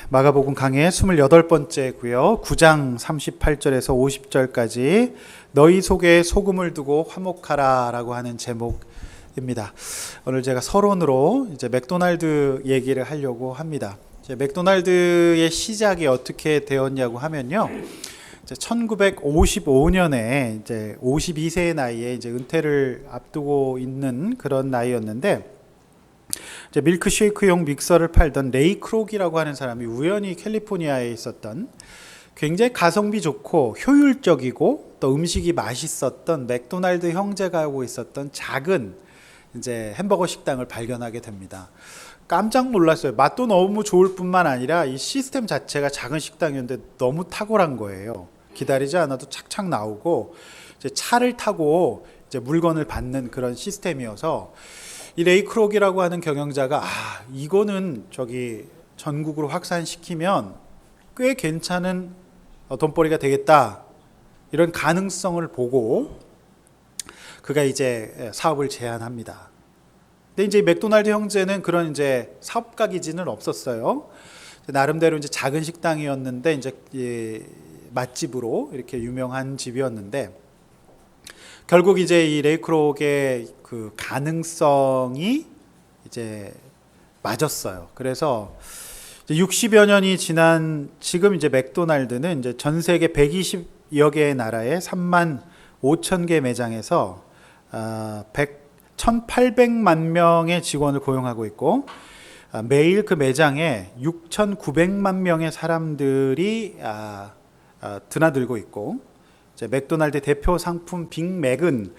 마가복음 강의 28번째고요. 9장 38절에서 50절까지 너희 속에 소금을 두고 화목하라 라고 하는 제목입니다. 오늘 제가 서론으로 이제 맥도날드 얘기를 하려고 합니다. 이제 맥도날드의 시작이 어떻게 되었냐고 하면요. 1955년에 이제 52세의 나이에 이제 은퇴를 앞두고 있는 그런 나이였는데, 이제 밀크쉐이크용 믹서를 팔던 레이 크록이라고 하는 사람이 우연히 캘리포니아에 있었던 굉장히 가성비 좋고 효율적이고 또 음식이 맛있었던 맥도날드 형제가 하고 있었던 작은 이제 햄버거 식당을 발견하게 됩니다. 깜짝 놀랐어요. 맛도 너무 좋을 뿐만 아니라 이 시스템 자체가 작은 식당이었는데 너무 탁월한 거예요. 기다리지 않아도 착착 나오고 이제 차를 타고 이제 물건을 받는 그런 시스템이어서 이 레이 크록이라고 하는 경영자가 이거는 저기 전국으로 확산시키면 꽤 괜찮은 돈벌이가 되겠다, 이런 가능성을 보고 그가 이제 사업을 제안합니다. 근데 이제 맥도날드 형제는 그런 이제 사업가 기지는 없었어요. 나름대로 이제 작은 식당이었는데 이제 맛집으로 이렇게 유명한 집이었는데, 결국 이제 이 레이 크록의 그 가능성이 이제 맞았어요. 그래서 60여 년이 지난 지금 이제 맥도날드는 이제 전 세계 120여 개의 나라에 3만 5천 개 매장에서 1,800만 명의 직원을 고용하고 있고, 매일 그 매장에 6,900만 명의 사람들이 드나들고 있고, 맥도날드 대표 상품 빅맥은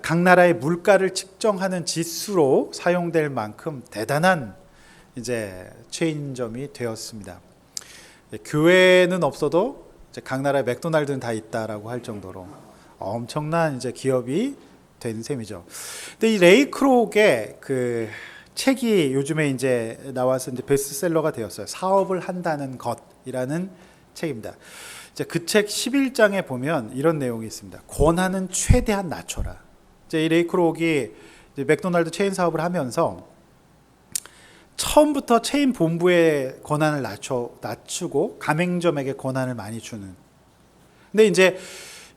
각 나라의 물가를 측정하는 지수로 사용될 만큼 대단한 이제 체인점이 되었습니다. 교회는 없어도 이제 각 나라의 맥도날드는 다 있다라고 할 정도로 엄청난 이제 기업이 된 셈이죠. 근데 이 레이 크록의 그 책이 요즘에 이제 나와서 이제 베스트셀러가 되었어요. 사업을 한다는 것이라는 책입니다. 그 책 11장에 보면 이런 내용이 있습니다. 권한은 최대한 낮춰라. 이 레이 크록이 맥도날드 체인 사업을 하면서 처음부터 체인 본부의 권한을 낮추고 가맹점에게 권한을 많이 주는. 근데 이제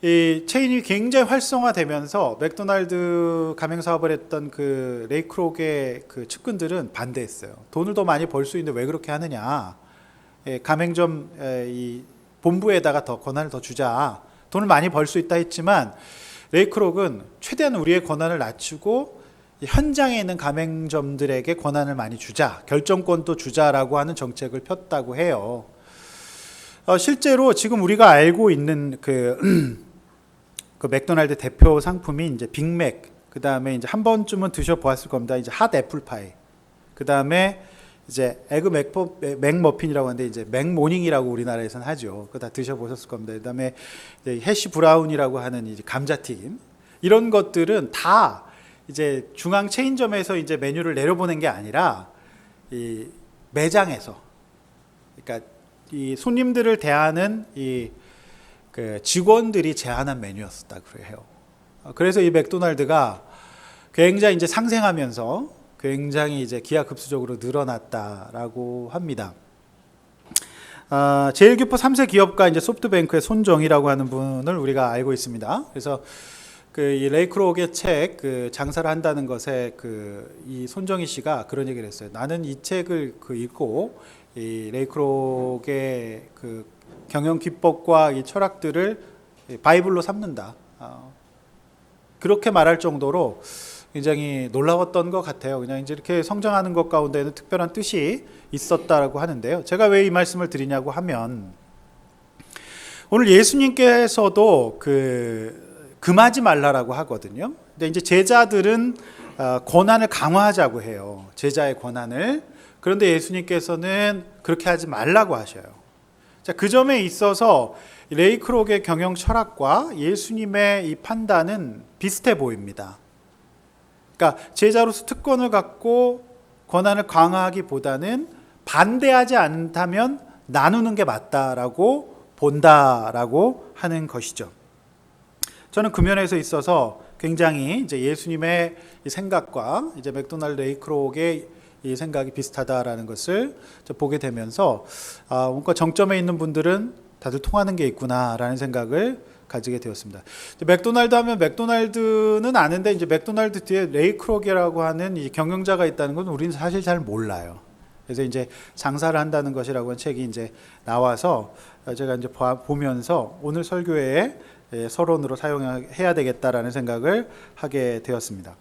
이 체인이 굉장히 활성화되면서 맥도날드 가맹 사업을 했던 그 레이 크록의 그 측근들은 반대했어요. 돈을 더 많이 벌 수 있는데 왜 그렇게 하느냐. 가맹점 이 본부에다가 더 권한을 더 주자. 돈을 많이 벌 수 있다 했지만 레이 크록은 최대한 우리의 권한을 낮추고 현장에 있는 가맹점들에게 권한을 많이 주자, 결정권도 주자라고 하는 정책을 폈다고 해요. 실제로 지금 우리가 알고 있는 그 맥도날드 대표 상품이 이제 빅맥, 그 다음에 이제 한 번쯤은 드셔보았을 겁니다. 이제 핫 애플파이, 그 다음에 이제 에그 맥머핀이라고 하는데 이제 맥모닝이라고 우리나라에서는 하죠. 그거 다 드셔보셨을 겁니다. 그다음에 이제 해시 브라운이라고 하는 이제 감자튀김, 이런 것들은 다 이제 중앙 체인점에서 이제 메뉴를 내려보낸 게 아니라 이 매장에서, 그러니까 이 손님들을 대하는 이 그 직원들이 제안한 메뉴였었다고 해요. 그래서 이 맥도날드가 굉장히 이제 상생하면서 굉장히 이제 기하급수적으로 늘어났다라고 합니다. 제일교포 3세 기업가 이제 소프트뱅크의 손정희라고 하는 분을 우리가 알고 있습니다. 그래서 이 레이 크록의 책 그 장사를 한다는 것에 이 손정희 씨가 그런 얘기를 했어요. 나는 이 책을 읽고 이 레이 크록의 그 경영 기법과 이 철학들을 바이블로 삼는다. 그렇게 말할 정도로 굉장히 놀라웠던 것 같아요. 그냥 이제 이렇게 성장하는 것 가운데는 특별한 뜻이 있었다라고 하는데요. 제가 왜 이 말씀을 드리냐고 하면, 오늘 예수님께서도 금하지 말라라고 하거든요. 근데 이제 제자들은 권한을 강화하자고 해요. 제자의 권한을. 그런데 예수님께서는 그렇게 하지 말라고 하셔요. 자, 그 점에 있어서 레이 크록의 경영 철학과 예수님의 이 판단은 비슷해 보입니다. 그러니까 제자로서 특권을 갖고 권한을 강화하기보다는 반대하지 않다면 나누는 게 맞다라고 본다라고 하는 것이죠. 저는 그 면에서 있어서 굉장히 이제 예수님의 생각과 이제 맥도날드 레이 크록의 이 생각이 비슷하다라는 것을 보게 되면서 뭔가 정점에 있는 분들은 다들 통하는 게 있구나라는 생각을 가지게 되었습니다. 맥도날드 하면 맥도날드는 아는데 이제 맥도날드 뒤에 레이 크로기라고 하는 이 경영자가 있다는 건 우리는 사실 잘 몰라요. 그래서 이제 장사를 한다는 것이라고 하는 책이 이제 나와서 제가 이제 보면서 오늘 설교에 서론으로 사용해야 되겠다라는 생각을 하게 되었습니다.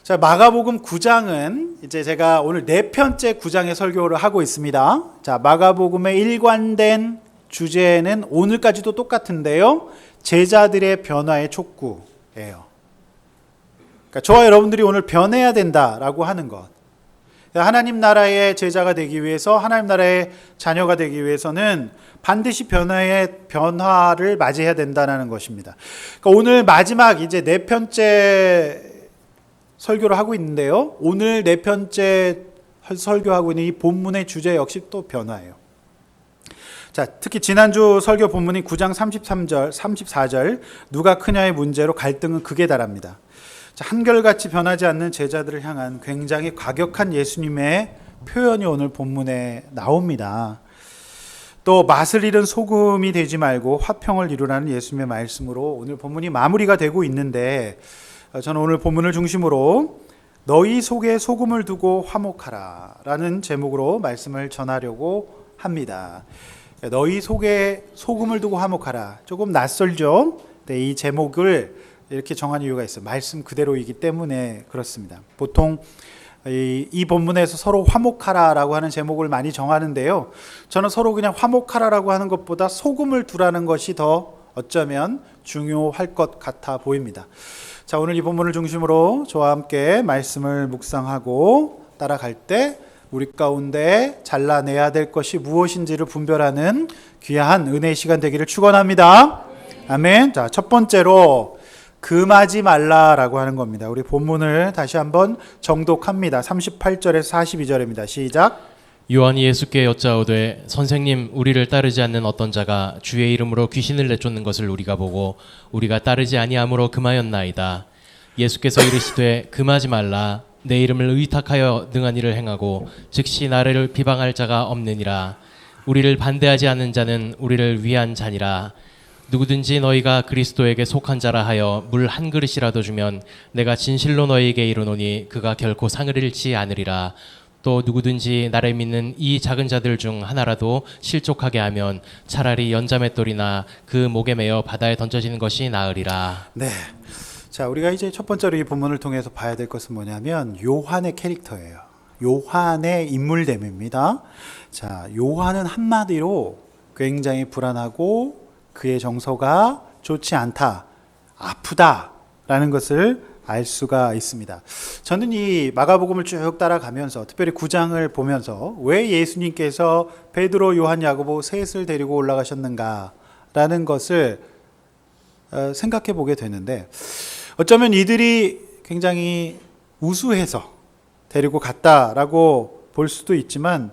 자, 마가복음 9장은 이제 제가 오늘 4편째 9장의 설교를 하고 있습니다. 자, 마가복음의 일관된 주제는 오늘까지도 똑같은데요. 제자들의 변화의 촉구예요. 그러니까 저와 여러분들이 오늘 변해야 된다라고 하는 것. 하나님 나라의 제자가 되기 위해서, 하나님 나라의 자녀가 되기 위해서는 반드시 변화를 맞이해야 된다는 것입니다. 그러니까 오늘 마지막 이제 4편째 설교를 하고 있는데요. 오늘 4편째 설교하고 있는 이 본문의 주제 역시 또 변화예요. 자, 특히 지난주 설교 본문인 9장 33절, 34절 누가 크냐의 문제로 갈등은 극에 달합니다. 자, 한결같이 변하지 않는 제자들을 향한 굉장히 과격한 예수님의 표현이 오늘 본문에 나옵니다. 또 맛을 잃은 소금이 되지 말고 화평을 이루라는 예수님의 말씀으로 오늘 본문이 마무리가 되고 있는데, 저는 오늘 본문을 중심으로 너희 속에 소금을 두고 화목하라 라는 제목으로 말씀을 전하려고 합니다. 너희 속에 소금을 두고 화목하라. 조금 낯설죠? 네, 이 제목을 이렇게 정한 이유가 있어요. 말씀 그대로이기 때문에 그렇습니다. 보통 이 본문에서 서로 화목하라라고 하는 제목을 많이 정하는데요. 저는 서로 그냥 화목하라라고 하는 것보다 소금을 두라는 것이 더 어쩌면 중요할 것 같아 보입니다. 자, 오늘 이 본문을 중심으로 저와 함께 말씀을 묵상하고 따라갈 때 우리 가운데 잘라내야 될 것이 무엇인지를 분별하는 귀한 은혜의 시간 되기를 축원합니다. 아멘. 자, 첫 번째로 금하지 말라라고 하는 겁니다. 우리 본문을 다시 한번 정독합니다. 38절에서 42절입니다. 시작. 요한이 예수께 여짜오되 선생님, 우리를 따르지 않는 어떤 자가 주의 이름으로 귀신을 내쫓는 것을 우리가 보고 우리가 따르지 아니함으로 금하였나이다. 예수께서 이르시되 금하지 말라. 내 이름을 의탁하여 능한 일을 행하고 즉시 나를 비방할 자가 없느니라. 우리를 반대하지 않는 자는 우리를 위한 자니라. 누구든지 너희가 그리스도에게 속한 자라 하여 물 한 그릇이라도 주면 내가 진실로 너희에게 이르노니 그가 결코 상을 잃지 않으리라. 또 누구든지 나를 믿는 이 작은 자들 중 하나라도 실족하게 하면 차라리 연자맷돌이나 그 목에 매어 바다에 던져지는 것이 나으리라. 네. 자, 우리가 이제 첫 번째로 이 본문을 통해서 봐야 될 것은 뭐냐면 요한의 캐릭터예요. 요한의 인물됨입니다. 자, 요한은 한마디로 굉장히 불안하고 그의 정서가 좋지 않다, 아프다라는 것을 알 수가 있습니다. 저는 이 마가복음을 쭉 따라가면서 특별히 9장을 보면서 왜 예수님께서 베드로, 요한, 야고보 셋을 데리고 올라가셨는가라는 것을 생각해 보게 되는데, 어쩌면 이들이 굉장히 우수해서 데리고 갔다라고 볼 수도 있지만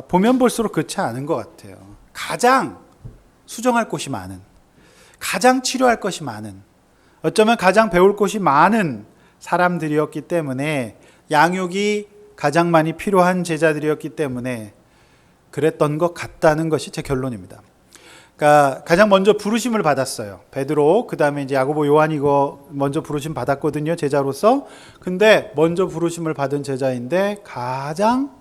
보면 볼수록 그렇지 않은 것 같아요. 가장 수정할 곳이 많은, 가장 치료할 것이 많은, 어쩌면 가장 배울 것이 많은 사람들이었기 때문에, 양육이 가장 많이 필요한 제자들이었기 때문에 그랬던 것 같다는 것이 제 결론입니다. 그러니까 가장 먼저 부르심을 받았어요. 베드로, 그 다음에 이제 야고보, 요한이 이거 먼저 부르심 받았거든요, 제자로서. 근데 먼저 부르심을 받은 제자인데 가장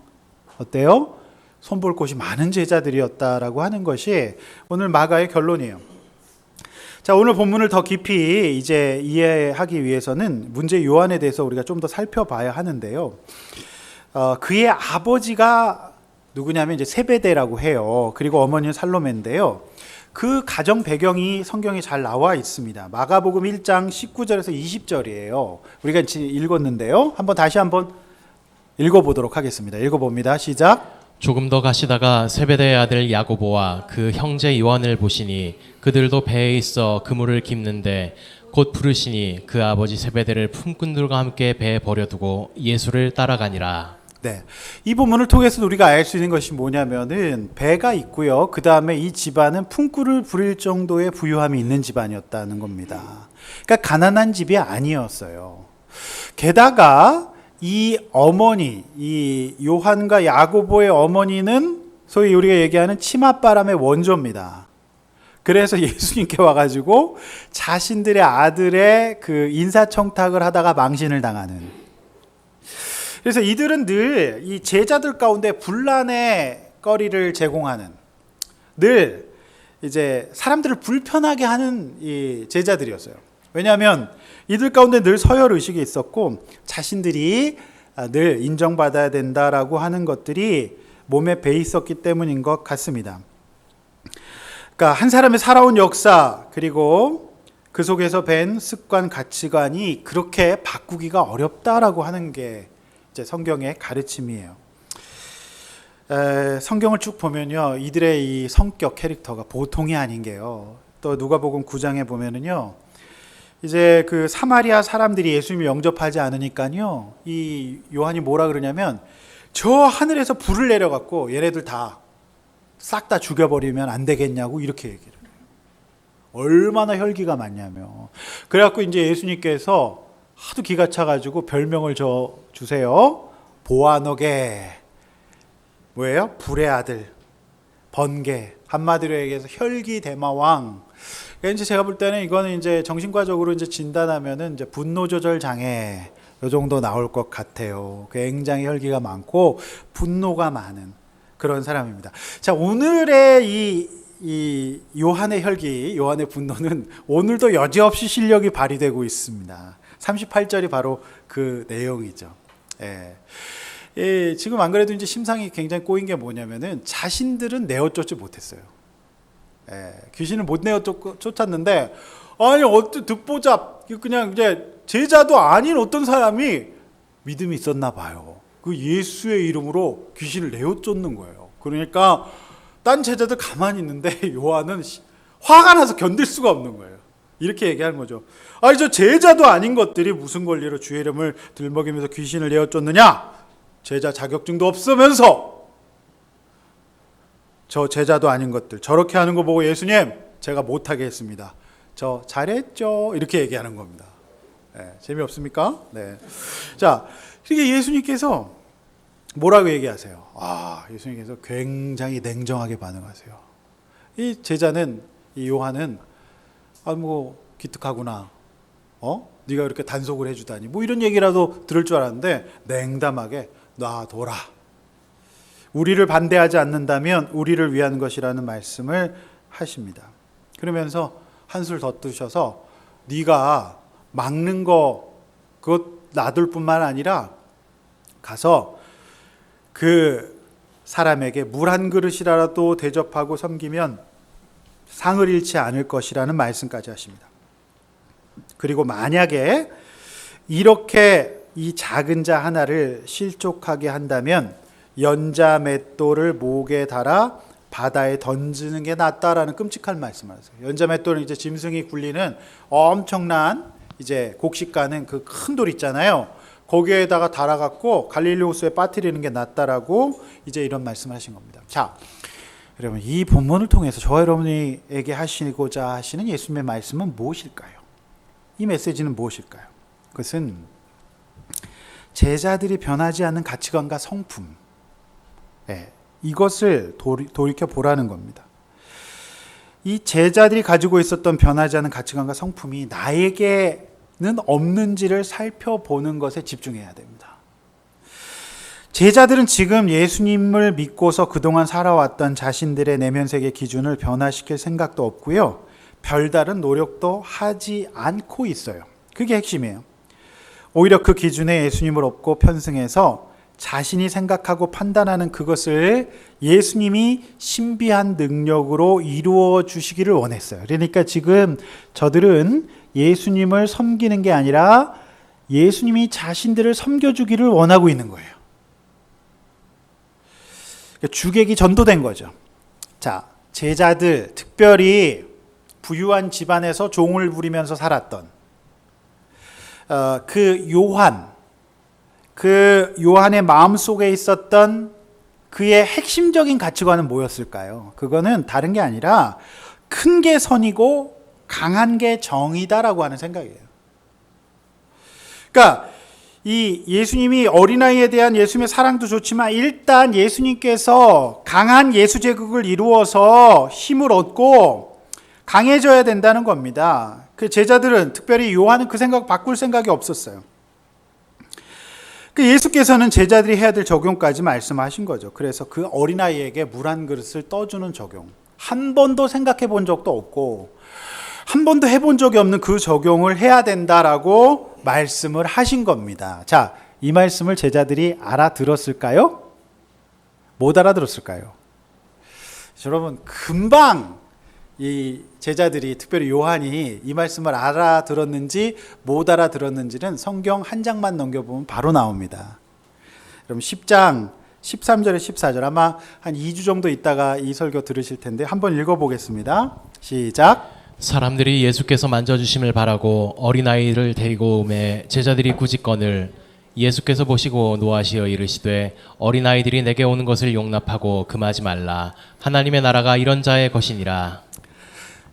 어때요? 손볼 곳이 많은 제자들이었다라고 하는 것이 오늘 마가의 결론이에요. 자, 오늘 본문을 더 깊이 이제 이해하기 위해서는 문제 요한에 대해서 우리가 좀 더 살펴봐야 하는데요. 그의 아버지가 누구냐면 이제 세베대라고 해요. 그리고 어머니는 살로메인데요. 그 가정 배경이 성경에 잘 나와 있습니다. 마가복음 1장 19절에서 20절이에요. 우리가 읽었는데요. 다시 한번 읽어보도록 하겠습니다. 읽어봅니다. 시작. 조금 더 가시다가 세베대의 아들 야고보와 그 형제 요한을 보시니 그들도 배에 있어 그물을 깁는데 곧 부르시니 그 아버지 세베대를 품꾼들과 함께 배에 버려두고 예수를 따라가니라. 네, 이 본문을 통해서 우리가 알 수 있는 것이 뭐냐면은 배가 있고요. 그 다음에 이 집안은 품꾼을 부릴 정도의 부유함이 있는 집안이었다는 겁니다. 그러니까 가난한 집이 아니었어요. 게다가 이 어머니, 이 요한과 야고보의 어머니는 소위 우리가 얘기하는 치맛바람의 원조입니다. 그래서 예수님께 와가지고 자신들의 아들의 그 인사청탁을 하다가 망신을 당하는. 그래서 이들은 늘 이 제자들 가운데 분란의 거리를 제공하는, 늘 이제 사람들을 불편하게 하는 이 제자들이었어요. 왜냐하면 이들 가운데 늘 서열 의식이 있었고 자신들이 늘 인정받아야 된다라고 하는 것들이 몸에 배 있었기 때문인 것 같습니다. 그러니까 한 사람의 살아온 역사 그리고 그 속에서 뵌 습관 가치관이 그렇게 바꾸기가 어렵다라고 하는 게 이제 성경의 가르침이에요. 성경을 쭉 보면요, 이들의 이 성격 캐릭터가 보통이 아닌 게요. 또 누가복음 9장에 보면은요, 이제 그 사마리아 사람들이 예수님을 영접하지 않으니까요, 이 요한이 뭐라 그러냐면 저 하늘에서 불을 내려갖고 얘네들 다 싹 다 죽여버리면 안 되겠냐고 이렇게 얘기를 해요. 얼마나 혈기가 많냐며. 그래갖고 이제 예수님께서 하도 기가 차가지고 별명을 주세요. 보아너게. 뭐예요? 불의 아들, 번개. 한마디로 얘기해서 혈기 대마왕. 그러니까 이제 제가 볼 때는 이거는 이제 정신과적으로 이제 진단하면은 이제 분노 조절 장애 요 정도 나올 것 같아요. 굉장히 혈기가 많고 분노가 많은 그런 사람입니다. 자, 오늘의 이 요한의 혈기, 요한의 분노는 오늘도 여지없이 실력이 발휘되고 있습니다. 38절이 바로 그 내용이죠. 지금 안 그래도 이제 심상이 굉장히 꼬인 게 뭐냐면은 자신들은 내어쫓지 못했어요. 귀신을 못 내어쫓았는데, 아니 어떤 듣보잡 그냥 이제 제자도 아닌 어떤 사람이 믿음이 있었나 봐요. 그 예수의 이름으로 귀신을 내어쫓는 거예요. 그러니까 딴 제자들 가만히 있는데 요한은 화가 나서 견딜 수가 없는 거예요. 이렇게 얘기하는 거죠. 아니 저 제자도 아닌 것들이 무슨 권리로 주의 이름을 들먹이면서 귀신을 내어쫓느냐? 제자 자격증도 없으면서 저 제자도 아닌 것들 저렇게 하는 거 보고 예수님 제가 못하게 했습니다. 저 잘했죠. 이렇게 얘기하는 겁니다. 재미없습니까? 네. 자, 이게 예수님께서 뭐라고 얘기하세요? 예수님께서 굉장히 냉정하게 반응하세요. 이 제자는, 이 요한은 뭐 기특하구나. 네가 이렇게 단속을 해주다니. 뭐 이런 얘기라도 들을 줄 알았는데 냉담하게 놔둬라. 우리를 반대하지 않는다면 우리를 위한 것이라는 말씀을 하십니다. 그러면서 한술 더 뜨셔서 네가 막는 거 그것 놔둘 뿐만 아니라 가서 그 사람에게 물 한 그릇이라도 대접하고 섬기면 상을 잃지 않을 것이라는 말씀까지 하십니다. 그리고 만약에 이렇게 이 작은 자 하나를 실족하게 한다면 연자 맷돌을 목에 달아 바다에 던지는 게 낫다라는 끔찍한 말씀을 하세요. 연자 맷돌은 이제 짐승이 굴리는 엄청난 이제 곡식 가는 그 큰 돌 있잖아요. 거기에다가 달아갖고 갈릴리 호수에 빠뜨리는 게 낫다라고 이제 이런 말씀을 하신 겁니다. 자, 여러분 이 본문을 통해서 저와 여러분에게 하시고자 하시는 예수님의 말씀은 무엇일까요? 이 메시지는 무엇일까요? 그것은 제자들이 변하지 않는 가치관과 성품, 이것을 돌이켜 보라는 겁니다. 이 제자들이 가지고 있었던 변하지 않은 가치관과 성품이 나에게는 없는지를 살펴보는 것에 집중해야 됩니다. 제자들은 지금 예수님을 믿고서 그동안 살아왔던 자신들의 내면 세계 기준을 변화시킬 생각도 없고요. 별다른 노력도 하지 않고 있어요. 그게 핵심이에요. 오히려 그 기준에 예수님을 업고 편승해서 자신이 생각하고 판단하는 그것을 예수님이 신비한 능력으로 이루어 주시기를 원했어요. 그러니까 지금 저들은 예수님을 섬기는 게 아니라 예수님이 자신들을 섬겨주기를 원하고 있는 거예요. 주객이 전도된 거죠. 자, 제자들, 특별히 부유한 집안에서 종을 부리면서 살았던 그 요한의 마음속에 있었던 그의 핵심적인 가치관은 뭐였을까요? 그거는 다른 게 아니라 큰 게 선이고 강한 게 정이다라고 하는 생각이에요. 그러니까 이 예수님이 어린아이에 대한 예수님의 사랑도 좋지만 일단 예수님께서 강한 예수 제국을 이루어서 힘을 얻고 강해져야 된다는 겁니다. 그 제자들은, 특별히 요한은 그 생각 바꿀 생각이 없었어요. 그 예수께서는 제자들이 해야 될 적용까지 말씀하신 거죠. 그래서 그 어린아이에게 물 한 그릇을 떠주는 적용, 한 번도 생각해 본 적도 없고 한 번도 해본 적이 없는 그 적용을 해야 된다라고 말씀을 하신 겁니다. 자, 이 말씀을 제자들이 알아들었을까요? 못 알아들었을까요? 여러분, 금방 이 제자들이, 특별히 요한이 이 말씀을 알아들었는지 못 알아들었는지는 성경 한 장만 넘겨보면 바로 나옵니다. 그럼 10장 13절에 14절, 아마 한 2주 정도 있다가 이 설교 들으실 텐데 한번 읽어보겠습니다. 시작. 사람들이 예수께서 만져주심을 바라고 어린아이를 데리고 오매 제자들이 굳이건을 예수께서 보시고 노하시어 이르시되 어린아이들이 내게 오는 것을 용납하고 금하지 말라. 하나님의 나라가 이런 자의 것이니라.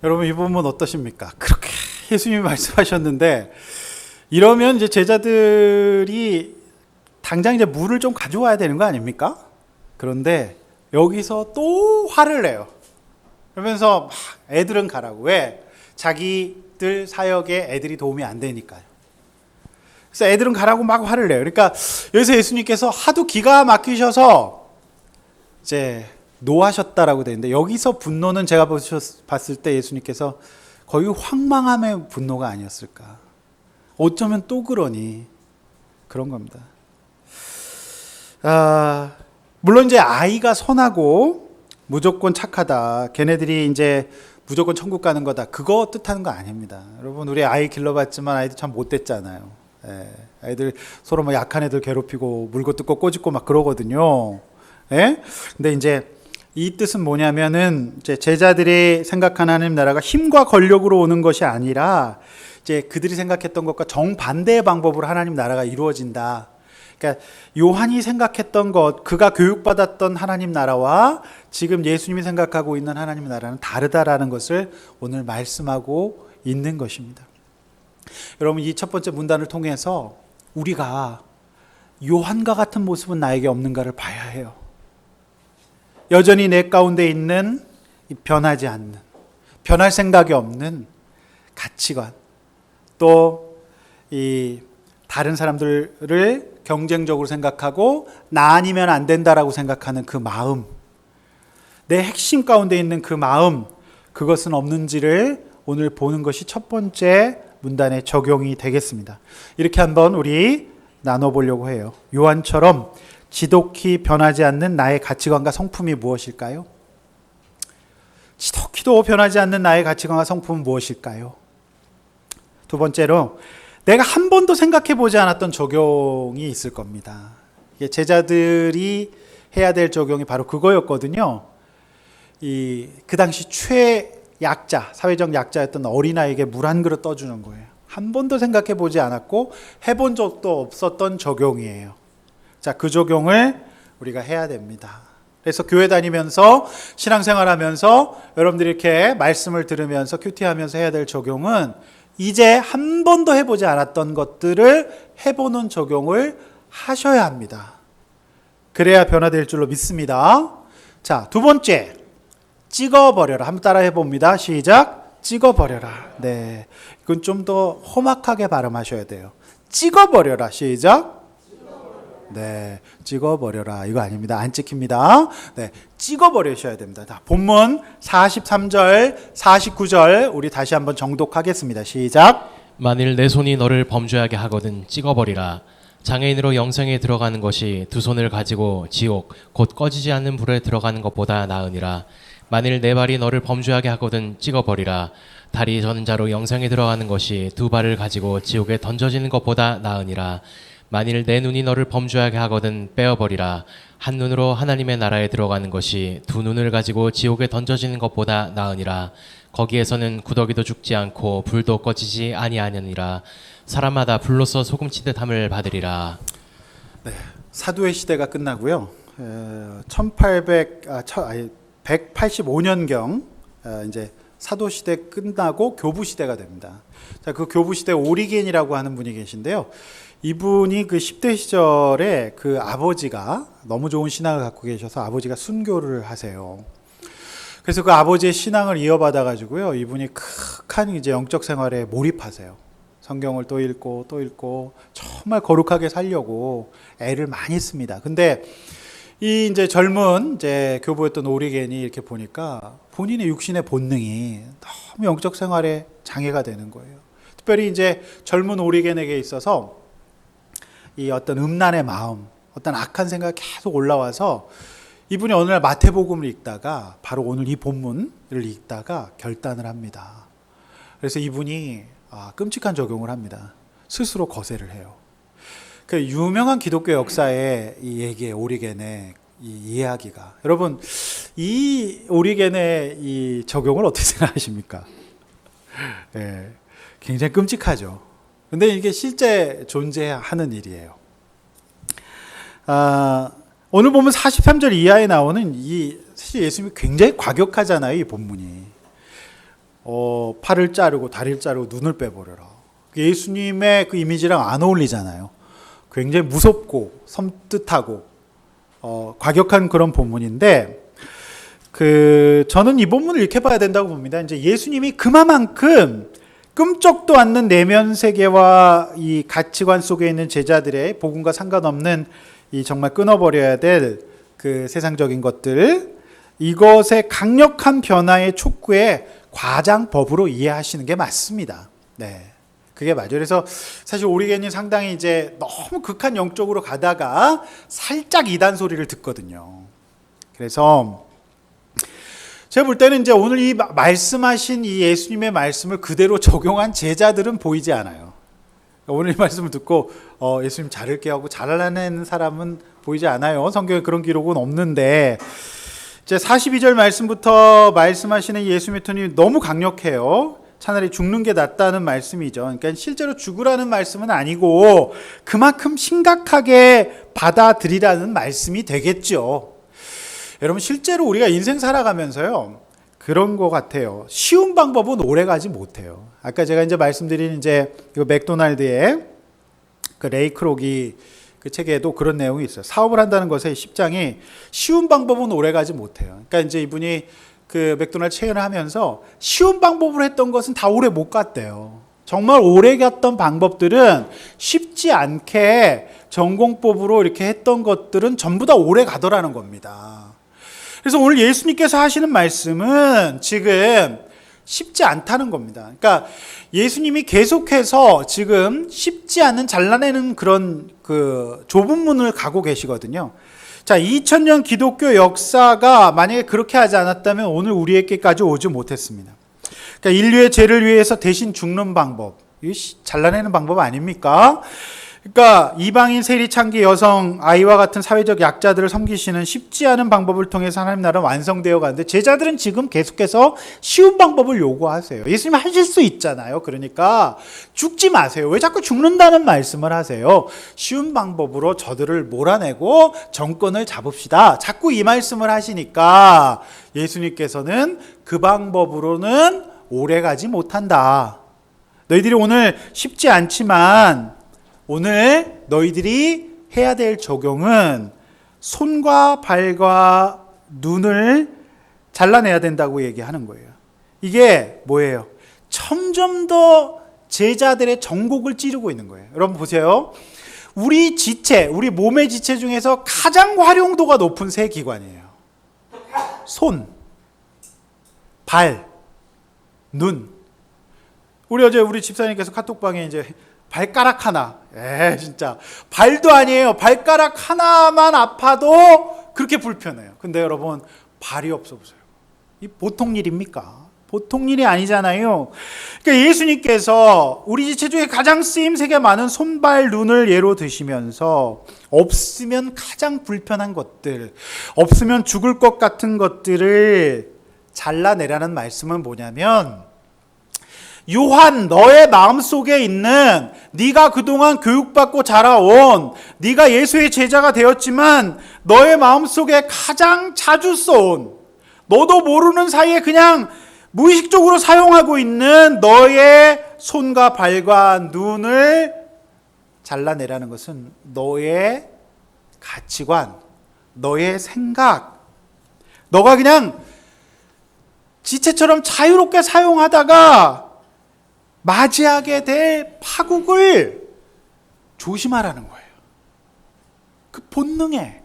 여러분, 이 부분 어떠십니까? 그렇게 예수님이 말씀하셨는데 이러면 이제 제자들이 당장 이제 물을 좀 가져와야 되는 거 아닙니까? 그런데 여기서 또 화를 내요. 그러면서 애들은 가라고. 왜? 자기들 사역에 애들이 도움이 안 되니까요. 그래서 애들은 가라고 막 화를 내요. 그러니까 여기서 예수님께서 하도 기가 막히셔서 이제 노하셨다라고 되는데, 여기서 분노는 제가 봤을 때 예수님께서 거의 황망함의 분노가 아니었을까. 어쩌면 또 그러니, 그런 겁니다. 물론 이제 아이가 선하고 무조건 착하다, 걔네들이 이제 무조건 천국 가는 거다, 그거 뜻하는 거 아닙니다. 여러분, 우리 아이 길러봤지만 아이들 참 못됐잖아요. 아이들 서로 막 약한 애들 괴롭히고 물고 뜯고 꼬집고 막 그러거든요. 근데 이제 이 뜻은 뭐냐면은, 이제 제자들이 생각하는 하나님 나라가 힘과 권력으로 오는 것이 아니라 이제 그들이 생각했던 것과 정반대의 방법으로 하나님 나라가 이루어진다. 그러니까 요한이 생각했던 것, 그가 교육받았던 하나님 나라와 지금 예수님이 생각하고 있는 하나님 나라는 다르다라는 것을 오늘 말씀하고 있는 것입니다. 여러분, 이 첫 번째 문단을 통해서 우리가 요한과 같은 모습은 나에게 없는가를 봐야 해요. 여전히 내 가운데 있는 변하지 않는, 변할 생각이 없는 가치관, 또 이 다른 사람들을 경쟁적으로 생각하고 나 아니면 안 된다라고 생각하는 그 마음, 내 핵심 가운데 있는 그 마음, 그것은 없는지를 오늘 보는 것이 첫 번째 문단의 적용이 되겠습니다. 이렇게 한번 우리 나눠보려고 해요. 요한처럼 지독히 변하지 않는 나의 가치관과 성품이 무엇일까요? 지독히도 변하지 않는 나의 가치관과 성품은 무엇일까요? 두 번째로, 내가 한 번도 생각해 보지 않았던 적용이 있을 겁니다. 제자들이 해야 될 적용이 바로 그거였거든요. 그 당시 최약자, 사회적 약자였던 어린아이에게 물 한 그릇 떠주는 거예요. 한 번도 생각해 보지 않았고 해본 적도 없었던 적용이에요. 자, 그 적용을 우리가 해야 됩니다. 그래서 교회 다니면서 신앙생활하면서 여러분들이 이렇게 말씀을 들으면서 큐티하면서 해야 될 적용은 이제 한 번도 해보지 않았던 것들을 해보는 적용을 하셔야 합니다. 그래야 변화될 줄로 믿습니다. 자, 두 번째, 찍어버려라. 한번 따라 해봅니다. 시작. 찍어버려라. 네, 이건 좀 더 험악하게 발음하셔야 돼요. 찍어버려라. 시작. 네, 찍어버려라. 이거 아닙니다. 안 찍힙니다. 네, 찍어버리셔야 됩니다. 자, 본문 43절, 49절 우리 다시 한번 정독하겠습니다. 시작. 만일 내 손이 너를 범죄하게 하거든 찍어버리라. 장애인으로 영생에 들어가는 것이 두 손을 가지고 지옥 곧 꺼지지 않는 불에 들어가는 것보다 나으니라. 만일 내 발이 너를 범죄하게 하거든 찍어버리라. 다리 저는 자로 영생에 들어가는 것이 두 발을 가지고 지옥에 던져지는 것보다 나으니라. 만일 내 눈이 너를 범죄하게 하거든 빼어버리라. 한 눈으로 하나님의 나라에 들어가는 것이 두 눈을 가지고 지옥에 던져지는 것보다 나으니라. 거기에서는 구더기도 죽지 않고 불도 꺼지지 아니하느니라. 사람마다 불로써 소금치듯 함을 받으리라. 네, 사도의 시대가 끝나고요. 185년경 이제 사도시대 끝나고 교부시대가 됩니다. 자, 그 교부시대 오리겐이라고 하는 분이 계신데요. 이분이 그 10대 시절에 그 아버지가 너무 좋은 신앙을 갖고 계셔서 아버지가 순교를 하세요. 그래서 그 아버지의 신앙을 이어받아 가지고요, 이분이 극한 이제 영적 생활에 몰입하세요. 성경을 또 읽고 또 읽고 정말 거룩하게 살려고 애를 많이 씁니다. 근데 이 이제 젊은 이제 교부였던 오리겐이 이렇게 보니까 본인의 육신의 본능이 너무 영적 생활에 장애가 되는 거예요. 특별히 이제 젊은 오리겐에게 있어서 이 어떤 음란의 마음, 어떤 악한 생각이 계속 올라와서 이분이 어느 날 마태복음을 읽다가 바로 오늘 이 본문을 읽다가 결단을 합니다. 그래서 이분이 끔찍한 적용을 합니다. 스스로 거세를 해요. 그 유명한 기독교 역사의 이 얘기의 오리겐의 이 이야기가, 여러분 이 오리겐의 이 적용을 어떻게 생각하십니까? 예, 굉장히 끔찍하죠. 근데 이게 실제 존재하는 일이에요. 오늘 보면 43절 이하에 나오는 사실 예수님이 굉장히 과격하잖아요, 이 본문이. 팔을 자르고 다리를 자르고 눈을 빼버려라. 예수님의 그 이미지랑 안 어울리잖아요. 굉장히 무섭고 섬뜩하고 과격한 그런 본문인데, 저는 이 본문을 이렇게 봐야 된다고 봅니다. 이제 예수님이 그만큼 끔쩍도 않는 내면 세계와 이 가치관 속에 있는 제자들의 복음과 상관없는 이 정말 끊어버려야 될 그 세상적인 것들, 이것의 강력한 변화의 촉구에 과장법으로 이해하시는 게 맞습니다. 네, 그게 맞아요. 그래서 사실 오리겐이 상당히 이제 너무 극한 영적으로 가다가 살짝 이단 소리를 듣거든요. 그래서 제가 볼 때는 이제 오늘 이 말씀하신 이 예수님의 말씀을 그대로 적용한 제자들은 보이지 않아요. 오늘 이 말씀을 듣고 예수님 자를게 하고 잘라낸 사람은 보이지 않아요. 성경에 그런 기록은 없는데, 이제 42절 말씀부터 말씀하시는 예수님의 톤이 너무 강력해요. 차라리 죽는 게 낫다는 말씀이죠. 그러니까 실제로 죽으라는 말씀은 아니고 그만큼 심각하게 받아들이라는 말씀이 되겠죠. 여러분, 실제로 우리가 인생 살아가면서요, 그런 것 같아요. 쉬운 방법은 오래 가지 못해요. 아까 제가 이제 말씀드린 이제 이 맥도날드의 그 레이 크록이 그 책에도 그런 내용이 있어요. 사업을 한다는 것의 10장이 쉬운 방법은 오래 가지 못해요. 그러니까 이제 이분이 그 맥도날드 체인을 하면서 쉬운 방법으로 했던 것은 다 오래 못 갔대요. 정말 오래 갔던 방법들은 쉽지 않게 전공법으로 이렇게 했던 것들은 전부 다 오래 가더라는 겁니다. 그래서 오늘 예수님께서 하시는 말씀은 지금 쉽지 않다는 겁니다. 그러니까 예수님이 계속해서 지금 쉽지 않은 잘라내는 그런 그 좁은 문을 가고 계시거든요. 자, 2000년 기독교 역사가 만약에 그렇게 하지 않았다면 오늘 우리에게까지 오지 못했습니다. 그러니까 인류의 죄를 위해서 대신 죽는 방법, 이 잘라내는 방법 아닙니까? 그러니까 이방인, 세리, 창기, 여성, 아이와 같은 사회적 약자들을 섬기시는 쉽지 않은 방법을 통해서 하나님 나라는 완성되어 가는데, 제자들은 지금 계속해서 쉬운 방법을 요구하세요. 예수님 하실 수 있잖아요. 그러니까 죽지 마세요. 왜 자꾸 죽는다는 말씀을 하세요? 쉬운 방법으로 저들을 몰아내고 정권을 잡읍시다. 자꾸 이 말씀을 하시니까 예수님께서는 그 방법으로는 오래가지 못한다. 너희들이 오늘 쉽지 않지만 오늘 너희들이 해야 될 적용은 손과 발과 눈을 잘라내야 된다고 얘기하는 거예요. 이게 뭐예요? 점점 더 제자들의 정곡을 찌르고 있는 거예요. 여러분 보세요. 우리 지체, 우리 몸의 지체 중에서 가장 활용도가 높은 세 기관이에요. 손, 발, 눈. 우리 집사님께서 카톡방에 이제 발가락 하나, 진짜 발도 아니에요. 발가락 하나만 아파도 그렇게 불편해요. 근데 여러분, 발이 없어 보세요. 이 보통 일입니까? 보통 일이 아니잖아요. 그러니까 예수님께서 우리 지체 중에 가장 쓰임새가 많은 손발, 눈을 예로 드시면서 없으면 가장 불편한 것들, 없으면 죽을 것 같은 것들을 잘라내라는 말씀은 뭐냐면, 요한, 너의 마음속에 있는 네가 그동안 교육받고 자라온, 네가 예수의 제자가 되었지만 너의 마음속에 가장 자주 써온, 너도 모르는 사이에 그냥 무의식적으로 사용하고 있는 너의 손과 발과 눈을 잘라내라는 것은 너의 가치관, 너의 생각, 너가 그냥 지체처럼 자유롭게 사용하다가 맞이하게 될 파국을 조심하라는 거예요. 그 본능에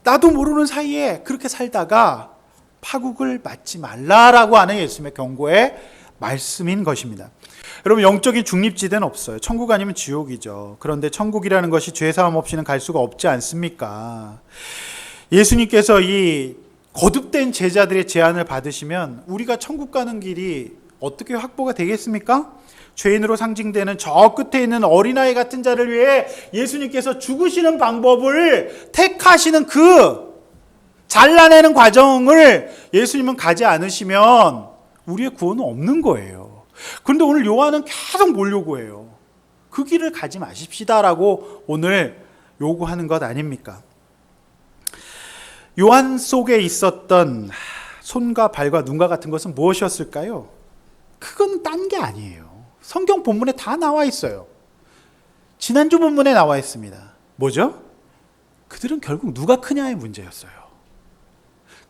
나도 모르는 사이에 그렇게 살다가 파국을 맞지 말라라고 하는 예수님의 경고의 말씀인 것입니다. 여러분, 영적인 중립지대는 없어요. 천국 아니면 지옥이죠. 그런데 천국이라는 것이 죄사함 없이는 갈 수가 없지 않습니까? 예수님께서 이 거듭된 제자들의 제안을 받으시면 우리가 천국 가는 길이 어떻게 확보가 되겠습니까? 죄인으로 상징되는 저 끝에 있는 어린아이 같은 자를 위해 예수님께서 죽으시는 방법을 택하시는 그 잘라내는 과정을 예수님은 가지 않으시면 우리의 구원은 없는 거예요. 그런데 오늘 요한은 계속 뭘 요구해요? 그 길을 가지 마십시다라고 오늘 요구하는 것 아닙니까? 요한 속에 있었던 손과 발과 눈과 같은 것은 무엇이었을까요? 그건 딴 게 아니에요. 성경 본문에 다 나와 있어요. 지난주 본문에 나와 있습니다. 뭐죠? 그들은 결국 누가 크냐의 문제였어요.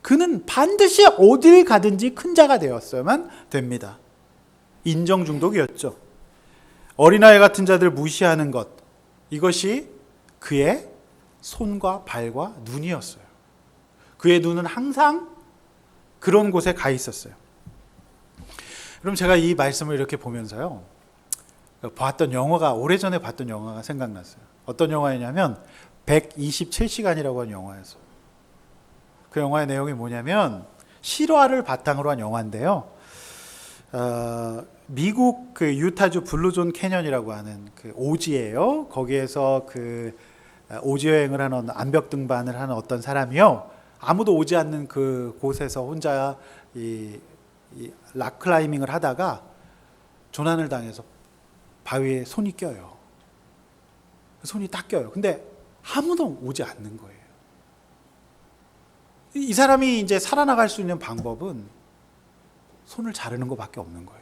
그는 반드시 어딜 가든지 큰 자가 되었어야만 됩니다. 인정 중독이었죠. 어린아이 같은 자들 무시하는 것, 이것이 그의 손과 발과 눈이었어요. 그의 눈은 항상 그런 곳에 가 있었어요. 그럼 제가 이 말씀을 이렇게 보면서요, 봤던 영화가, 오래전에 봤던 영화가 생각났어요. 어떤 영화였냐면 127시간이라고 하는 영화였어요. 그 영화의 내용이 뭐냐면 실화를 바탕으로 한 영화인데요. 미국 그 유타주 블루존 캐년이라고 하는 그 오지예요. 거기에서 그 오지 여행을 하는 암벽 등반을 하는 어떤 사람이요, 아무도 오지 않는 그 곳에서 혼자 이 락클라이밍을 하다가 조난을 당해서 바위에 손이 껴요. 손이 딱 껴요. 근데 아무도 오지 않는 거예요. 이 사람이 이제 살아나갈 수 있는 방법은 손을 자르는 것밖에 없는 거예요.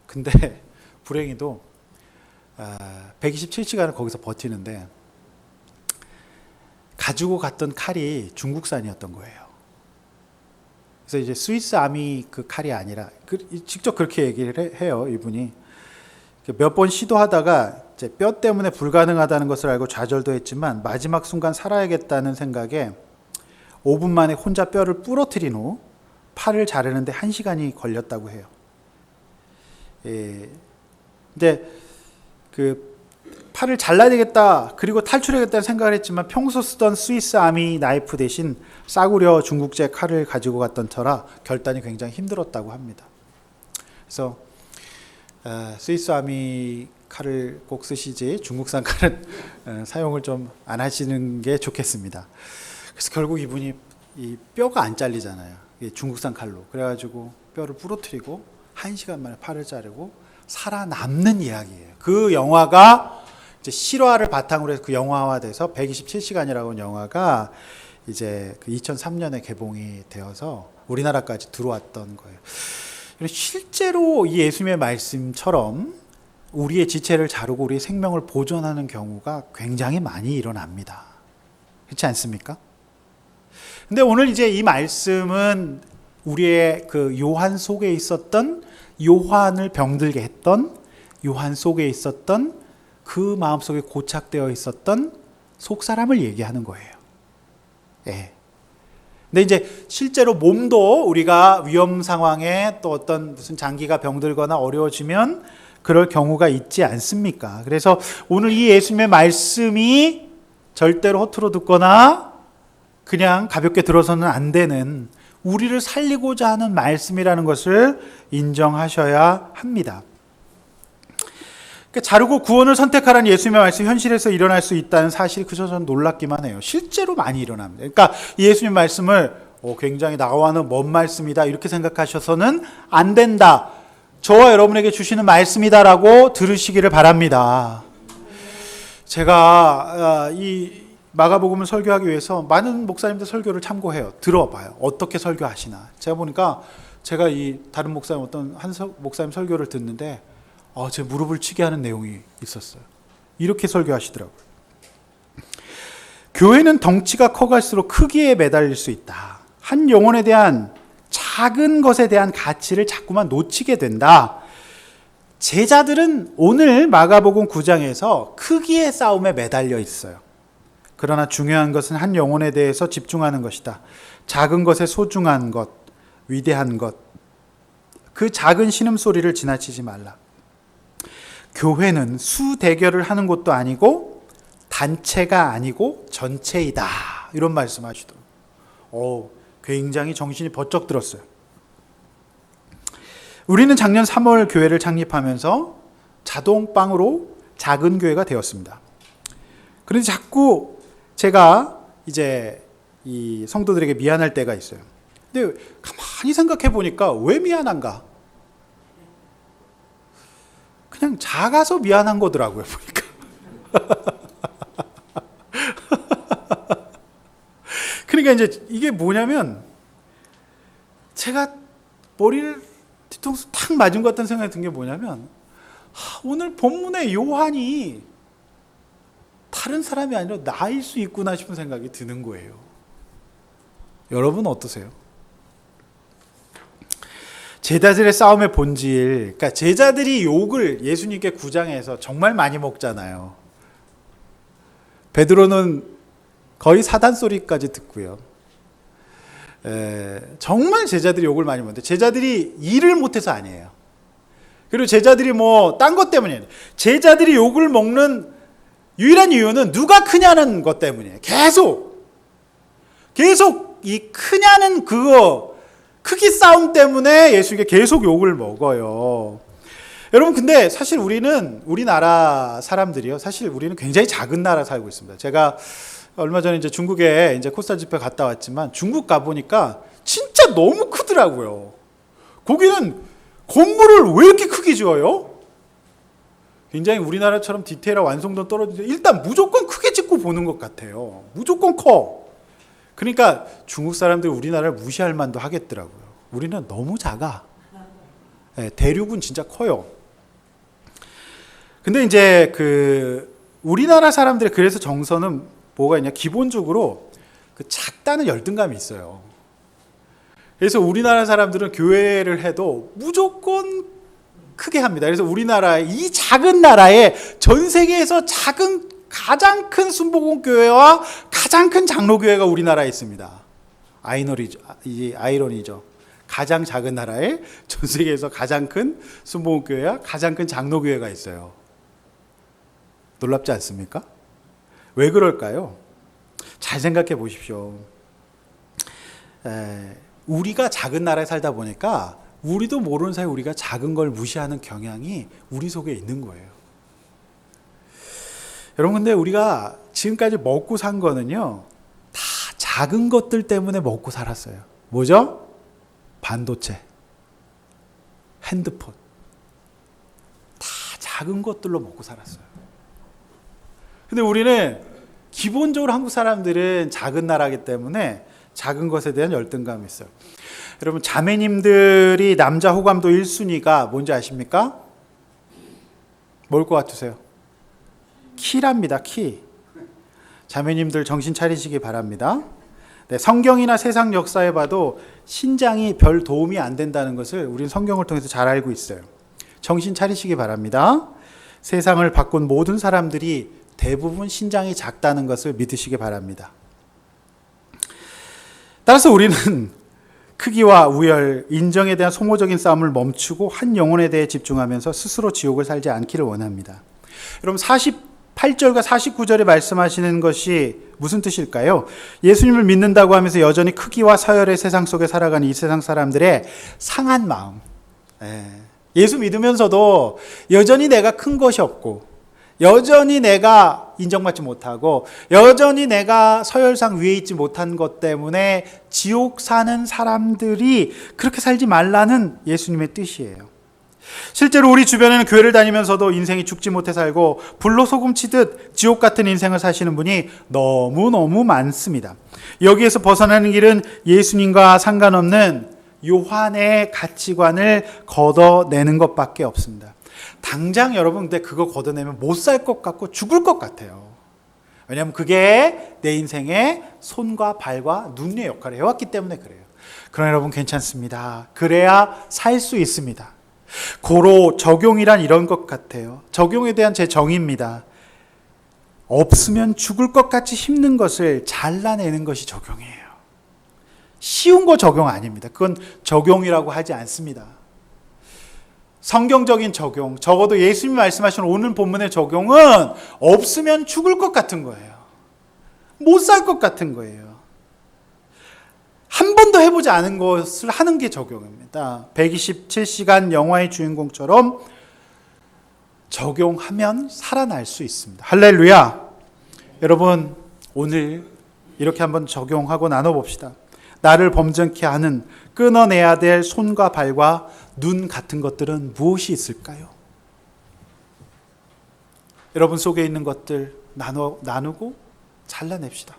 근데 불행히도 127시간을 거기서 버티는데 가지고 갔던 칼이 중국산이었던 거예요. 그래서 이제 스위스 아미 그 칼이 아니라, 직접 그렇게 얘기를 해요, 이분이. 몇 번 시도하다가 이제 뼈 때문에 불가능하다는 것을 알고 좌절도 했지만 마지막 순간 살아야겠다는 생각에 5분 만에 혼자 뼈를 부러뜨린 후 팔을 자르는데 1시간이 걸렸다고 해요. 근데 그 팔을 잘라야 되겠다, 그리고 탈출해야겠다는 생각을 했지만 평소 쓰던 스위스 아미 나이프 대신 싸구려 중국제 칼을 가지고 갔던 터라 결단이 굉장히 힘들었다고 합니다. 그래서 스위스 아미 칼을 꼭 쓰시지 중국산 칼은 사용을 좀 안 하시는 게 좋겠습니다. 그래서 결국 이분이 이 뼈가 안 잘리잖아요, 중국산 칼로. 그래가지고 뼈를 부러뜨리고 1시간 만에 팔을 자르고 살아남는 이야기예요. 그 영화가 이제 실화를 바탕으로 해서 그 영화화돼서 127시간이라고 하는 영화가 이제 그 2003년에 개봉이 되어서 우리나라까지 들어왔던 거예요. 실제로 이 예수님의 말씀처럼 우리의 지체를 자르고 우리의 생명을 보존하는 경우가 굉장히 많이 일어납니다. 그렇지 않습니까? 근데 오늘 이제 이 말씀은 우리의 그 요한 속에 있었던, 요한을 병들게 했던, 요한 속에 있었던 그 마음속에 고착되어 있었던 속사람을 얘기하는 거예요. 예. 근데 이제 실제로 몸도 우리가 위험 상황에 또 어떤 무슨 장기가 병들거나 어려워지면 그럴 경우가 있지 않습니까? 그래서 오늘 이 예수님의 말씀이 절대로 허투루 듣거나 그냥 가볍게 들어서는 안 되는, 우리를 살리고자 하는 말씀이라는 것을 인정하셔야 합니다. 자르고 구원을 선택하라는 예수님의 말씀이 현실에서 일어날 수 있다는 사실이 그저 저는 놀랍기만 해요. 실제로 많이 일어납니다. 그러니까 이 예수님 말씀을 굉장히 나와는 먼 말씀이다 이렇게 생각하셔서는 안 된다, 저와 여러분에게 주시는 말씀이다라고 들으시기를 바랍니다. 제가 이 마가복음을 설교하기 위해서 많은 목사님들 설교를 참고해요. 들어봐요. 어떻게 설교하시나. 제가 보니까 제가 이 다른 목사님 어떤 한 목사님 설교를 듣는데 제 무릎을 치게 하는 내용이 있었어요. 이렇게 설교하시더라고요. 교회는 덩치가 커갈수록 크기에 매달릴 수 있다. 한 영혼에 대한 작은 것에 대한 가치를 자꾸만 놓치게 된다. 제자들은 오늘 마가복음 9장에서 크기의 싸움에 매달려 있어요. 그러나 중요한 것은 한 영혼에 대해서 집중하는 것이다. 작은 것의 소중한 것, 위대한 것, 그 작은 신음소리를 지나치지 말라. 교회는 수대결을 하는 곳도 아니고 단체가 아니고 전체이다. 이런 말씀하시더라고요. 굉장히 정신이 번쩍 들었어요. 우리는 작년 3월 교회를 창립하면서 자동빵으로 작은 교회가 되었습니다. 그런데 자꾸 제가 이제 이 성도들에게 미안할 때가 있어요. 근데 가만히 생각해 보니까 왜 미안한가? 그냥 작아서 미안한 거더라고요, 보니까. 그러니까 이제 이게 뭐냐면 제가 머리를 뒤통수 탁 맞은 것 같다는 생각이 든 게 뭐냐면 오늘 본문의 요한이 다른 사람이 아니라 나일 수 있구나 싶은 생각이 드는 거예요. 여러분 어떠세요? 제자들의 싸움의 본질, 그러니까 제자들이 욕을 예수님께 9장에서 정말 많이 먹잖아요. 베드로는 거의 사단 소리까지 듣고요. 정말 제자들이 욕을 많이 먹는데 제자들이 일을 못해서 아니에요. 그리고 제자들이 뭐 딴 것 때문이에요. 제자들이 욕을 먹는 유일한 이유는 누가 크냐는 것 때문이에요. 계속 이 크냐는 그거 크기 싸움 때문에 예수님께 계속 욕을 먹어요. 여러분 근데 사실 우리나라 사람들이요. 사실 우리는 굉장히 작은 나라 살고 있습니다. 제가 얼마 전에 이제 중국에 이제 코스타 집회 갔다 왔지만 중국 가 보니까 진짜 너무 크더라고요. 거기는 건물을 왜 이렇게 크게 지어요? 굉장히 우리나라처럼 디테일한 완성도 떨어지는데 일단 무조건 크게 짓고 보는 것 같아요. 무조건 커. 그러니까 중국 사람들이 우리나라를 무시할 만도 하겠더라고요. 우리는 너무 작아. 대륙은 진짜 커요. 근데 이제 우리나라 사람들의 그래서 정서는 뭐가 있냐? 기본적으로 작다는 열등감이 있어요. 그래서 우리나라 사람들은 교회를 해도 무조건 크게 합니다. 그래서 우리나라 이 작은 나라에 전 세계에서 가장 큰 순복음교회와 가장 큰 장로교회가 우리나라에 있습니다. 아이러니죠. 가장 작은 나라에 전 세계에서 가장 큰 순복음교회와 가장 큰 장로교회가 있어요. 놀랍지 않습니까? 왜 그럴까요? 잘 생각해 보십시오. 우리가 작은 나라에 살다 보니까 우리도 모르는 사이에 우리가 작은 걸 무시하는 경향이 우리 속에 있는 거예요. 여러분 근데 우리가 지금까지 먹고 산 거는요 다 작은 것들 때문에 먹고 살았어요. 뭐죠? 반도체, 핸드폰 다 작은 것들로 먹고 살았어요. 근데 우리는 기본적으로 한국 사람들은 작은 나라이기 때문에 작은 것에 대한 열등감이 있어요. 여러분 자매님들이 남자 호감도 1순위가 뭔지 아십니까? 뭘 것 같으세요? 키랍니다. 키. 자매님들 정신 차리시기 바랍니다. 네, 성경이나 세상 역사에 봐도 신장이 별 도움이 안 된다는 것을 우리는 성경을 통해서 잘 알고 있어요. 정신 차리시기 바랍니다. 세상을 바꾼 모든 사람들이 대부분 신장이 작다는 것을 믿으시기 바랍니다. 따라서 우리는 크기와 우열, 인정에 대한 소모적인 싸움을 멈추고 한 영혼에 대해 집중하면서 스스로 지옥을 살지 않기를 원합니다. 여러분 48절과 49절에 말씀하시는 것이 무슨 뜻일까요? 예수님을 믿는다고 하면서 여전히 크기와 서열의 세상 속에 살아가는 이 세상 사람들의 상한 마음. 예수 믿으면서도 여전히 내가 큰 것이 없고 여전히 내가 인정받지 못하고 여전히 내가 서열상 위에 있지 못한 것 때문에 지옥 사는 사람들이 그렇게 살지 말라는 예수님의 뜻이에요. 실제로 우리 주변에는 교회를 다니면서도 인생이 죽지 못해 살고 불로 소금 치듯 지옥 같은 인생을 사시는 분이 너무너무 많습니다. 여기에서 벗어나는 길은 예수님과 상관없는 요한의 가치관을 걷어내는 것밖에 없습니다. 당장 여러분 근데 그거 걷어내면 못 살 것 같고 죽을 것 같아요. 왜냐하면 그게 내 인생의 손과 발과 눈의 역할을 해왔기 때문에 그래요. 그러나 여러분 괜찮습니다. 그래야 살 수 있습니다. 고로 적용이란 이런 것 같아요. 적용에 대한 제 정의입니다. 없으면 죽을 것 같이 힘든 것을 잘라내는 것이 적용이에요. 쉬운 거 적용 아닙니다. 그건 적용이라고 하지 않습니다. 성경적인 적용, 적어도 예수님이 말씀하신 오늘 본문의 적용은 없으면 죽을 것 같은 거예요. 못 살 것 같은 거예요. 한 번도 해보지 않은 것을 하는 게 적용입니다. 127시간 영화의 주인공처럼 적용하면 살아날 수 있습니다. 할렐루야. 여러분 오늘 이렇게 한번 적용하고 나눠봅시다. 나를 범정케 하는 끊어내야 될 손과 발과 눈 같은 것들은 무엇이 있을까요? 여러분 속에 있는 것들 나누고 잘라냅시다.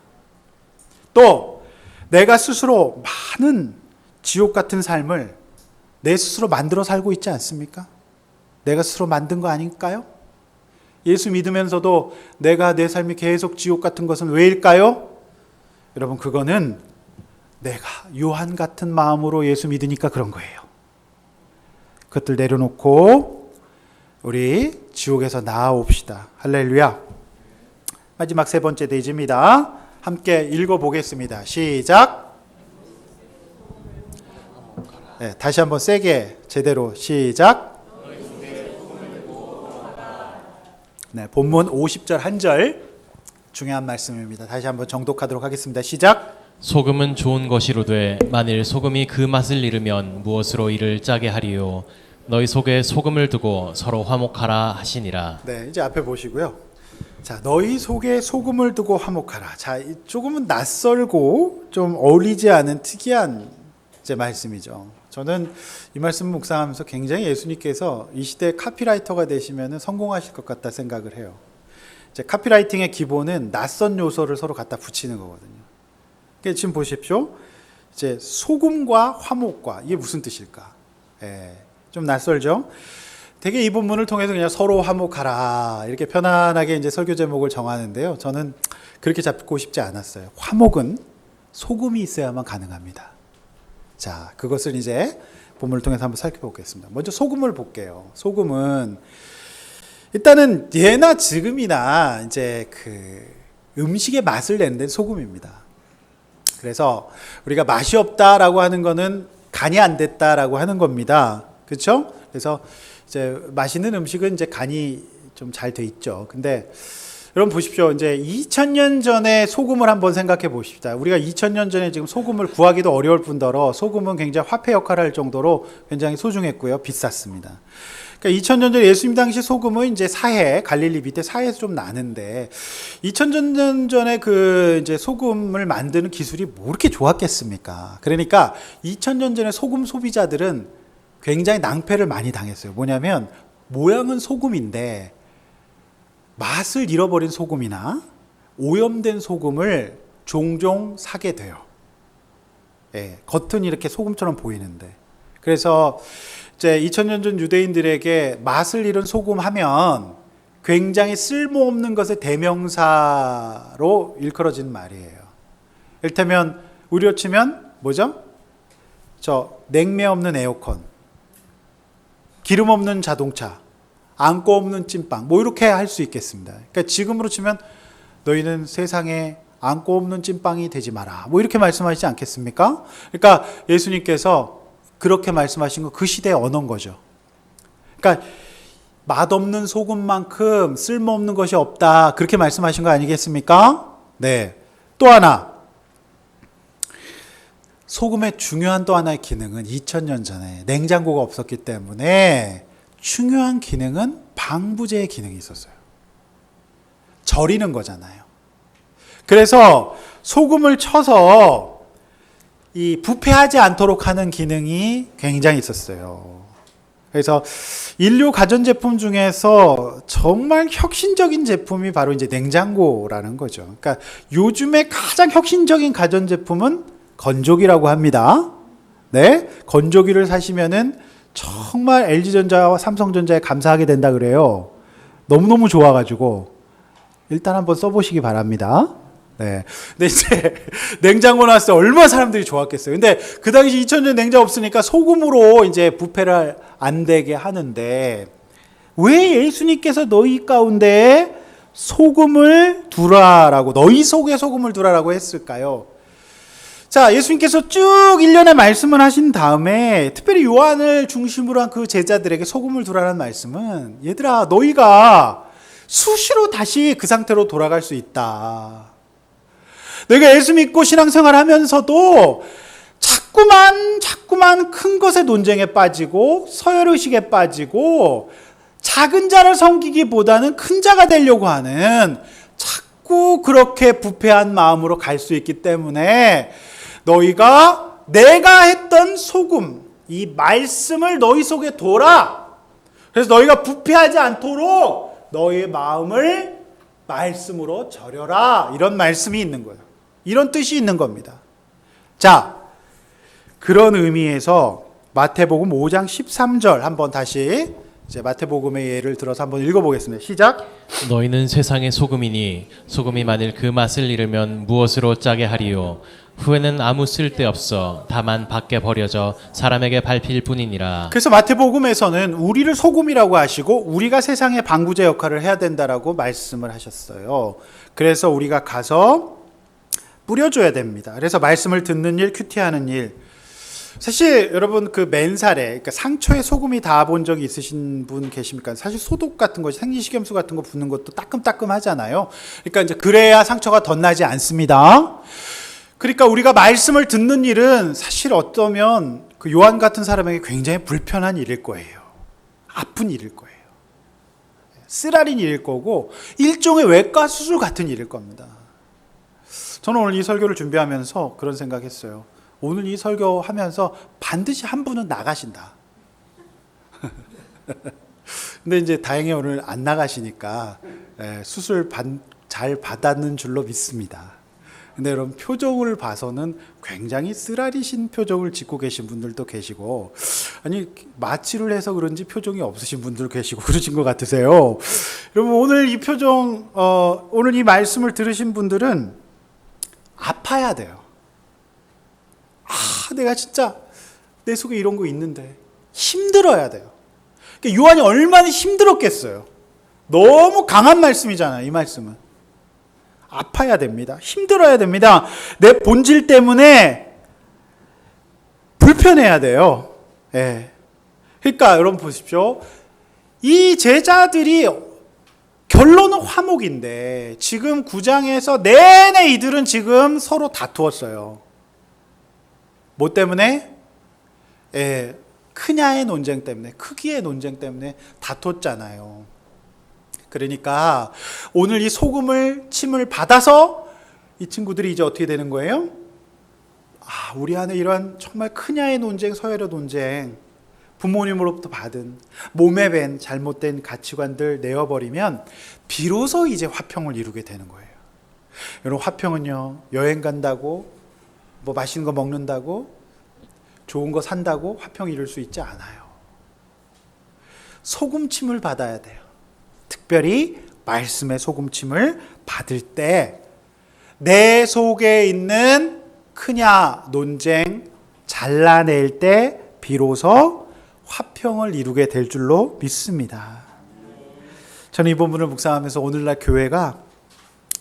또 내가 스스로 많은 지옥 같은 삶을 내 스스로 만들어 살고 있지 않습니까? 내가 스스로 만든 거 아닐까요? 예수 믿으면서도 내가 내 삶이 계속 지옥 같은 것은 왜일까요? 여러분 그거는 내가 요한 같은 마음으로 예수 믿으니까 그런 거예요. 그것들 내려놓고 우리 지옥에서 나아옵시다. 할렐루야. 마지막 세 번째 대지입니다. 함께 읽어보겠습니다. 시작. 네, 다시 한번 세게 제대로 시작. 네, 본문 50절 한 절 중요한 말씀입니다. 다시 한번 정독하도록 하겠습니다. 시작. 소금은 좋은 것이로되 만일 소금이 그 맛을 잃으면 무엇으로 이를 짜게 하리요. 너희 속에 소금을 두고 서로 화목하라 하시니라. 네, 이제 앞에 보시고요. 자, 너희 속에 소금을 두고 화목하라. 자, 조금은 낯설고 좀 어울리지 않은 특이한 이제 말씀이죠. 저는 이 말씀 묵상하면서 굉장히 예수님께서 이 시대 카피라이터가 되시면 성공하실 것 같다 생각을 해요. 이제 카피라이팅의 기본은 낯선 요소를 서로 갖다 붙이는 거거든요. 그러니까 지금 보십시오. 이제 소금과 화목과 이게 무슨 뜻일까? 좀 낯설죠? 되게 이 본문을 통해서 그냥 서로 화목하라 이렇게 편안하게 이제 설교 제목을 정하는데요. 저는 그렇게 잡고 싶지 않았어요. 화목은 소금이 있어야만 가능합니다. 자, 그것을 이제 본문을 통해서 한번 살펴보겠습니다. 먼저 소금을 볼게요. 소금은 일단은 예나 지금이나 이제 그 음식의 맛을 내는 데는 소금입니다. 그래서 우리가 맛이 없다라고 하는 거는 간이 안 됐다라고 하는 겁니다. 그렇죠? 그래서 이제 맛있는 음식은 이제 간이 좀 잘 돼 있죠. 근데 여러분 보십시오. 이제 2000년 전에 소금을 한번 생각해 보십시다. 우리가 2000년 전에 지금 소금을 구하기도 어려울 뿐더러 소금은 굉장히 화폐 역할을 할 정도로 굉장히 소중했고요. 비쌌습니다. 그러니까 2000년 전에 예수님 당시 소금은 이제 사해, 갈릴리 밑에 사해에서 좀 나는데 2000년 전에 그 이제 소금을 만드는 기술이 뭐 그렇게 좋았겠습니까? 그러니까 2000년 전에 소금 소비자들은 굉장히 낭패를 많이 당했어요. 뭐냐면 모양은 소금인데 맛을 잃어버린 소금이나 오염된 소금을 종종 사게 돼요. 예, 겉은 이렇게 소금처럼 보이는데. 그래서 이제 2000년 전 유대인들에게 맛을 잃은 소금 하면 굉장히 쓸모없는 것의 대명사로 일컬어진 말이에요. 이를테면 우리로 치면 뭐죠? 냉매 없는 에어컨, 기름 없는 자동차, 안고 없는 찐빵, 뭐 이렇게 할 수 있겠습니다. 그러니까 지금으로 치면 너희는 세상에 안고 없는 찐빵이 되지 마라, 뭐 이렇게 말씀하시지 않겠습니까? 그러니까 예수님께서 그렇게 말씀하신 거 그 시대의 언어인 거죠. 그러니까 맛없는 소금만큼 쓸모없는 것이 없다, 그렇게 말씀하신 거 아니겠습니까? 네. 또 하나, 소금의 중요한 또 하나의 기능은 2000년 전에 냉장고가 없었기 때문에 중요한 기능은 방부제의 기능이 있었어요. 절이는 거잖아요. 그래서 소금을 쳐서 이 부패하지 않도록 하는 기능이 굉장히 있었어요. 그래서 인류 가전제품 중에서 정말 혁신적인 제품이 바로 이제 냉장고라는 거죠. 그러니까 요즘에 가장 혁신적인 가전제품은 건조기라고 합니다. 네, 건조기를 사시면은 정말 LG전자와 삼성전자에 감사하게 된다 그래요. 너무너무 좋아가지고 일단 한번 써보시기 바랍니다. 네. 근데 이제 냉장고 나왔을 때 얼마나 사람들이 좋았겠어요. 근데 그 당시 2000년 냉장 없으니까 소금으로 이제 부패를 안 되게 하는데 왜 예수님께서 너희 가운데 소금을 두라라고, 너희 속에 소금을 두라라고 했을까요? 자, 예수님께서 쭉 일련의 말씀을 하신 다음에 특별히 요한을 중심으로 한 그 제자들에게 소금을 두라는 말씀은, 얘들아 너희가 수시로 다시 그 상태로 돌아갈 수 있다. 내가 예수 믿고 신앙생활 하면서도 자꾸만 큰 것의 논쟁에 빠지고 서열의식에 빠지고 작은 자를 섬기기보다는 큰 자가 되려고 하는 자꾸 그렇게 부패한 마음으로 갈 수 있기 때문에 너희가 내가 했던 소금, 이 말씀을 너희 속에 둬라. 그래서 너희가 부패하지 않도록 너희의 마음을 말씀으로 절여라. 이런 말씀이 있는 거예요. 이런 뜻이 있는 겁니다. 자, 그런 의미에서 마태복음 5장 13절 한번 다시 이제 마태복음의 예를 들어서 한번 읽어보겠습니다. 시작. 너희는 세상의 소금이니 소금이 만일 그 맛을 잃으면 무엇으로 짜게 하리요? 후에는 아무 쓸데없어 다만 밖에 버려져 사람에게 밟힐 뿐이니라. 그래서 마태복음에서는 우리를 소금이라고 하시고 우리가 세상의 방부제 역할을 해야 된다라고 말씀을 하셨어요. 그래서 우리가 가서 뿌려줘야 됩니다. 그래서 말씀을 듣는 일, 큐티하는 일. 사실 여러분 그 맨살에, 그러니까 상처에 소금이 닿아본 적이 있으신 분 계십니까? 사실 소독 같은 거, 생리식염수 같은 거 붓는 것도 따끔따끔하잖아요. 그러니까 이제 그래야 상처가 덧나지 않습니다. 그러니까 우리가 말씀을 듣는 일은 사실 어쩌면 그 요한 같은 사람에게 굉장히 불편한 일일 거예요. 아픈 일일 거예요. 쓰라린 일일 거고 일종의 외과 수술 같은 일일 겁니다. 저는 오늘 이 설교를 준비하면서 그런 생각했어요. 오늘 이 설교하면서 반드시 한 분은 나가신다. 근데 이제 다행히 오늘 안 나가시니까 수술 잘 받았는 줄로 믿습니다. 근데 여러분 표정을 봐서는 굉장히 쓰라리신 표정을 짓고 계신 분들도 계시고, 아니 마취를 해서 그런지 표정이 없으신 분들 계시고 그러신 것 같으세요. 여러분 오늘 이 표정, 오늘 이 말씀을 들으신 분들은 아파야 돼요. 내가 진짜 내 속에 이런 거 있는데 힘들어야 돼요. 그러니까 요한이 얼마나 힘들었겠어요. 너무 강한 말씀이잖아요. 이 말씀은 아파야 됩니다. 힘들어야 됩니다. 내 본질 때문에 불편해야 돼요. 예. 그러니까 여러분 보십시오. 이 제자들이 결론은 화목인데 지금 9장에서 내내 이들은 지금 서로 다투었어요. 뭐 때문에? 크냐의 논쟁 때문에, 크기의 논쟁 때문에 다퉜잖아요. 그러니까 오늘 이 소금을 침을 받아서 이 친구들이 이제 어떻게 되는 거예요? 우리 안에 이런 정말 크냐의 논쟁, 서열의 논쟁, 부모님으로부터 받은 몸에 밴 잘못된 가치관들 내어버리면 비로소 이제 화평을 이루게 되는 거예요. 여러분 화평은요, 여행 간다고 뭐 맛있는 거 먹는다고 좋은 거 산다고 화평 이룰 수 있지 않아요. 소금침을 받아야 돼요. 특별히 말씀의 소금침을 받을 때 내 속에 있는 크냐 논쟁 잘라낼 때 비로소 화평을 이루게 될 줄로 믿습니다. 저는 이 본문을 묵상하면서 오늘날 교회가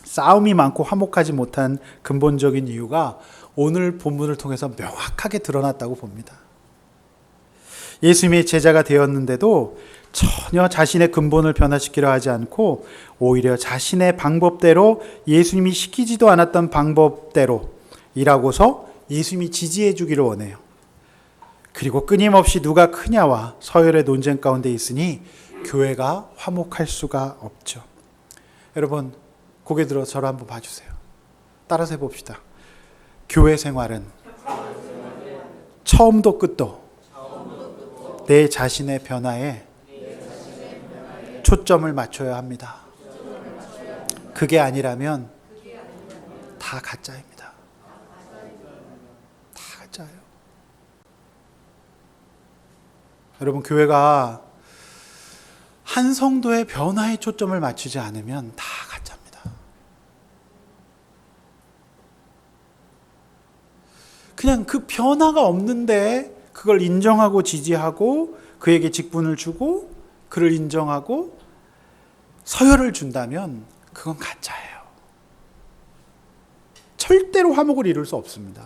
싸움이 많고 화목하지 못한 근본적인 이유가 오늘 본문을 통해서 명확하게 드러났다고 봅니다. 예수님의 제자가 되었는데도 전혀 자신의 근본을 변화시키려 하지 않고 오히려 자신의 방법대로, 예수님이 시키지도 않았던 방법대로 일하고서 예수님이 지지해 주기를 원해요. 그리고 끊임없이 누가 크냐와 서열의 논쟁 가운데 있으니 교회가 화목할 수가 없죠. 여러분 고개 들어 저를 한번 봐주세요. 따라서 해봅시다. 교회 생활은 처음도 끝도 내 자신의 변화에 초점을 맞춰야 합니다. 그게 아니라면 다 가짜입니다. 다 가짜예요. 여러분, 교회가 한 성도의 변화에 초점을 맞추지 않으면 다 가짜입니다. 그냥 그 변화가 없는데 그걸 인정하고 지지하고 그에게 직분을 주고 그를 인정하고 서열을 준다면 그건 가짜예요. 절대로 화목을 이룰 수 없습니다.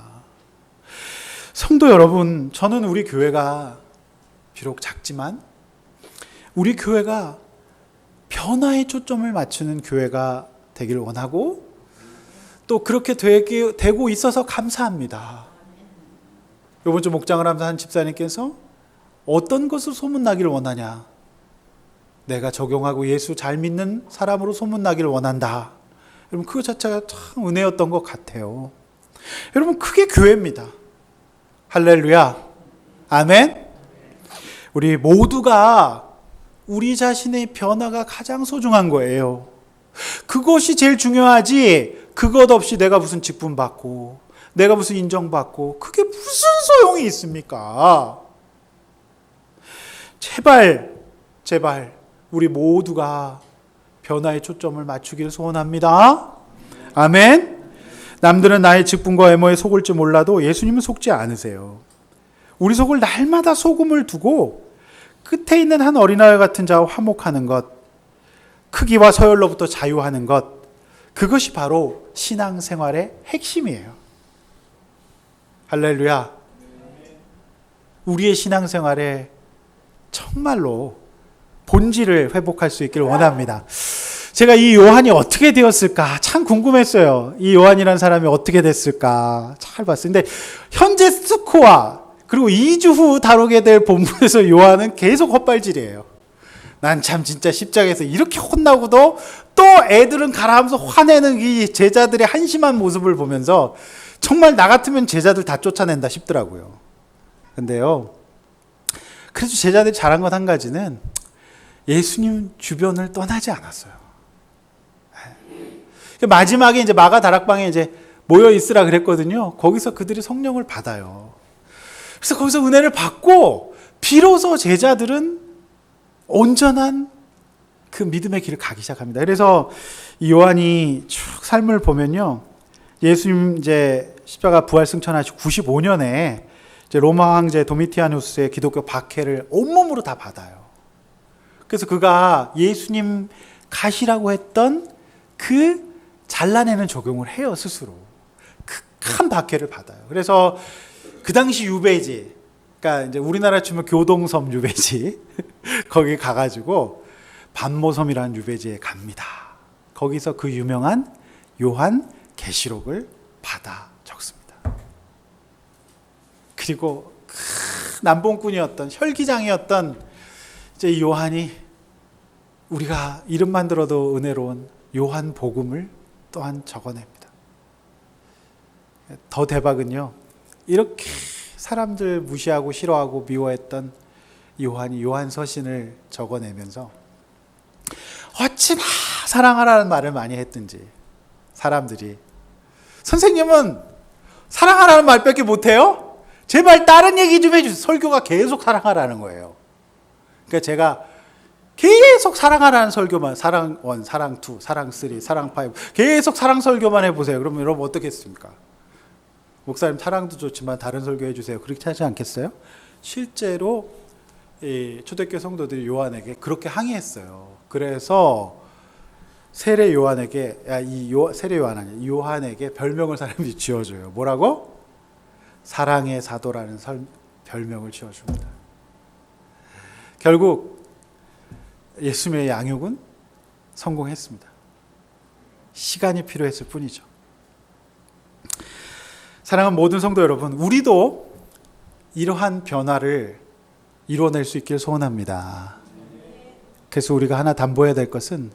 성도 여러분, 저는 우리 교회가 비록 작지만 우리 교회가 변화에 초점을 맞추는 교회가 되기를 원하고 또 그렇게 되고 있어서 감사합니다. 이번 주 목장을 하면서 한 집사님께서 어떤 것을 소문나기를 원하냐? 내가 적용하고 예수 잘 믿는 사람으로 소문나기를 원한다. 여러분, 그거 자체가 참 은혜였던 것 같아요. 여러분, 그게 교회입니다. 할렐루야. 아멘. 우리 모두가 우리 자신의 변화가 가장 소중한 거예요. 그것이 제일 중요하지, 그것 없이 내가 무슨 직분 받고 내가 무슨 인정받고 그게 무슨 소용이 있습니까? 제발 우리 모두가 변화에 초점을 맞추기를 소원합니다. 아멘. 남들은 나의 직분과 외모에 속을 줄 몰라도 예수님은 속지 않으세요. 우리 속을 날마다 소금을 두고 끝에 있는 한 어린아이 같은 자와 화목하는 것, 크기와 서열로부터 자유하는 것, 그것이 바로 신앙생활의 핵심이에요. 할렐루야. 우리의 신앙생활에 정말로 본질을 회복할 수 있기를 원합니다. 제가 이 요한이 어떻게 되었을까 참 궁금했어요. 이 요한이라는 사람이 어떻게 됐을까 잘 봤어요. 근데 현재 스코어 그리고 2주 후 다루게 될 본문에서 요한은 계속 헛발질이에요. 난 참 진짜 십자가에서 이렇게 혼나고도 또 애들은 가라하면서 화내는 이 제자들의 한심한 모습을 보면서 정말 나 같으면 제자들 다 쫓아낸다 싶더라고요. 근데요, 그래도 제자들이 잘한 것 한 가지는 예수님 주변을 떠나지 않았어요. 마지막에 이제 마가 다락방에 이제 모여 있으라 그랬거든요. 거기서 그들이 성령을 받아요. 그래서 거기서 은혜를 받고 비로소 제자들은 온전한 그 믿음의 길을 가기 시작합니다. 그래서 이 요한이 쭉 삶을 보면요, 예수님 이제 십자가 부활 승천하시고 95년에 이제 로마 황제 도미티아누스의 기독교 박해를 온몸으로 다 받아요. 그래서 그가 예수님 가시라고 했던 그 잘라내는 적용을 해요, 스스로. 극한 박해를 받아요. 그래서 그 당시 유배지, 그러니까 이제 우리나라 치면 교동섬 유배지, 거기 가가지고 반모섬이라는 유배지에 갑니다. 거기서 그 유명한 요한 계시록을 받아 적습니다. 그리고 남봉꾼이었던 혈기장이었던 이제 이 요한이 우리가 이름만 들어도 은혜로운 요한 복음을 또한 적어냅니다. 더 대박은요, 이렇게 사람들 무시하고 싫어하고 미워했던 요한이 요한 서신을 적어내면서 어찌나 사랑하라는 말을 많이 했든지 사람들이, 선생님은 사랑하라는 말밖에 못해요? 제발 다른 얘기 좀 해주세요. 설교가 계속 사랑하라는 거예요. 그러니까 제가 계속 사랑하라는 설교만, 사랑 1, 사랑 2, 사랑 3, 사랑 5 계속 사랑 설교만 해보세요. 그러면 여러분 어떻겠습니까? 목사님 사랑도 좋지만 다른 설교 해주세요. 그렇게 하지 않겠어요? 실제로 이 초대교회 성도들이 요한에게 그렇게 항의했어요. 그래서 세례 요한에게, 세례 요한 아니야, 요한에게 별명을 사람들이 지어줘요. 뭐라고? 사랑의 사도라는 별명을 지어줍니다. 결국 예수님의 양육은 성공했습니다. 시간이 필요했을 뿐이죠. 사랑하는 모든 성도 여러분, 우리도 이러한 변화를 이루어낼 수 있길 소원합니다. 그래서 우리가 하나 담보해야 될 것은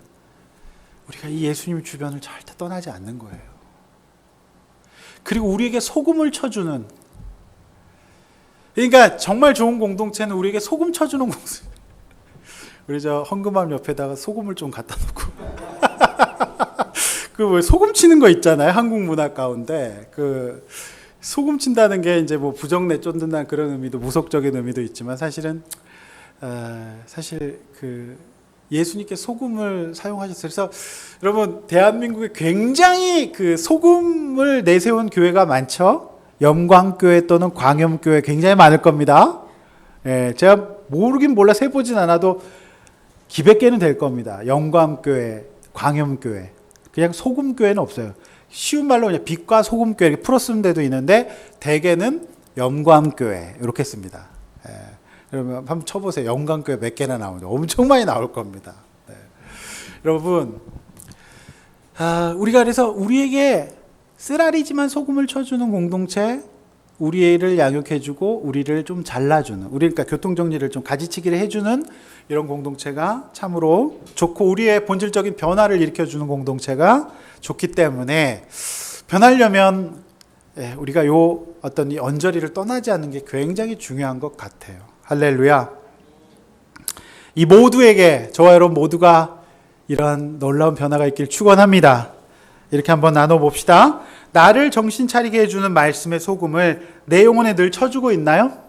우리가 이 예수님 주변을 절대 떠나지 않는 거예요. 그리고 우리에게 소금을 쳐주는, 그러니까 정말 좋은 공동체는 우리에게 소금 쳐주는 공동체. 우리 저 헌금함 옆에다가 소금을 좀 갖다 놓고 그 왜 소금 치는 거 있잖아요. 한국 문화 가운데 그 소금 친다는 게 이제 뭐 부정내 쫓는다는 그런 의미도 무속적인 의미도 있지만 사실은 사실 그 예수님께 소금을 사용하셨어요. 그래서 여러분 대한민국에 굉장히 그 소금을 내세운 교회가 많죠. 영광교회 또는 광염교회 굉장히 많을 겁니다. 예, 제가 모르긴 몰라 세보진 않아도 기백 개는 될 겁니다. 영광교회, 광염교회. 그냥 소금교회는 없어요. 쉬운 말로 그냥 빛과 소금교회 이렇게 풀어쓰는 데도 있는데 대개는 영광교회 이렇게 씁니다. 예. 그러면 한번 쳐보세요. 영광교회 몇 개나 나오는지 엄청 많이 나올 겁니다. 네. 여러분, 우리가 그래서 우리에게 쓰라리지만 소금을 쳐주는 공동체, 우리를 양육해주고 우리를 좀 잘라주는, 그러니까 교통정리를 좀 가지치기를 해주는 이런 공동체가 참으로 좋고 우리의 본질적인 변화를 일으켜주는 공동체가 좋기 때문에 변하려면 우리가 요 어떤 이 언저리를 떠나지 않는 게 굉장히 중요한 것 같아요. 할렐루야. 이 모두에게 저와 여러분 모두가 이러한 놀라운 변화가 있길 축원합니다. 이렇게 한번 나눠봅시다. 나를 정신 차리게 해주는 말씀의 소금을 내 영혼에 늘 쳐주고 있나요?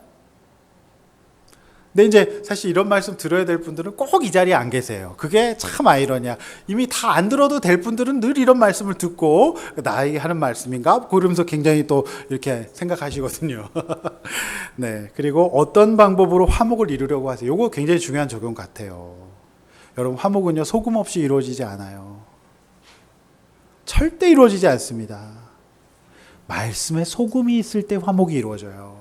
근데 이제 사실 이런 말씀 들어야 될 분들은 꼭 이 자리에 안 계세요. 그게 참 아이러니야. 이미 다 안 들어도 될 분들은 늘 이런 말씀을 듣고 나에게 하는 말씀인가? 그러면서 굉장히 또 이렇게 생각하시거든요. 네. 그리고 어떤 방법으로 화목을 이루려고 하세요? 이거 굉장히 중요한 적용 같아요. 여러분, 화목은요, 소금 없이 이루어지지 않아요. 절대 이루어지지 않습니다. 말씀에 소금이 있을 때 화목이 이루어져요.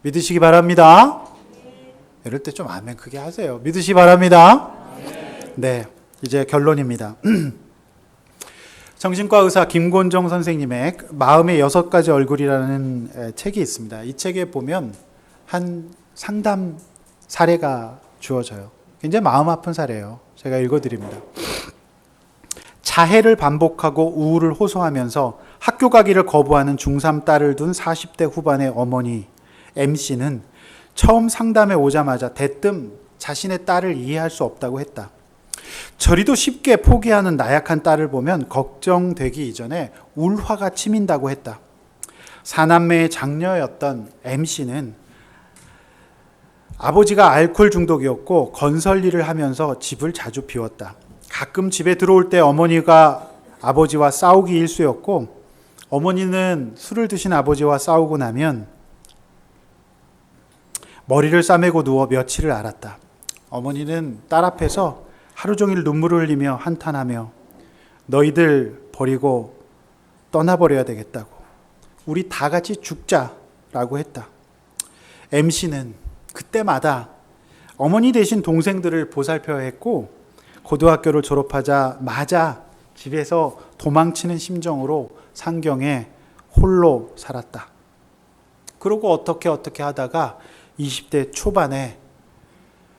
믿으시기 바랍니다. 이럴 때 좀 아멘 크게 하세요. 믿으시기 바랍니다. 네, 이제 결론입니다. 정신과 의사 김곤정 선생님의 마음의 6가지 얼굴이라는 책이 있습니다. 이 책에 보면 한 상담 사례가 주어져요. 굉장히 마음 아픈 사례예요. 제가 읽어드립니다. 자해를 반복하고 우울을 호소하면서 학교 가기를 거부하는 중3 딸을 둔 40대 후반의 어머니 M씨는 처음 상담에 오자마자 대뜸 자신의 딸을 이해할 수 없다고 했다. 저리도 쉽게 포기하는 나약한 딸을 보면 걱정되기 이전에 울화가 치민다고 했다. 4남매의 장녀였던 M씨는 아버지가 알코올 중독이었고 건설 일을 하면서 집을 자주 비웠다. 가끔 집에 들어올 때 어머니가 아버지와 싸우기 일쑤였고 어머니는 술을 드신 아버지와 싸우고 나면 머리를 싸매고 누워 며칠을 앓았다. 어머니는 딸 앞에서 하루 종일 눈물을 흘리며 한탄하며 너희들 버리고 떠나버려야 되겠다고, 우리 다 같이 죽자라고 했다. MC는 그때마다 어머니 대신 동생들을 보살펴야 했고 고등학교를 졸업하자마자 집에서 도망치는 심정으로 상경에 홀로 살았다. 그러고 어떻게 하다가 20대 초반에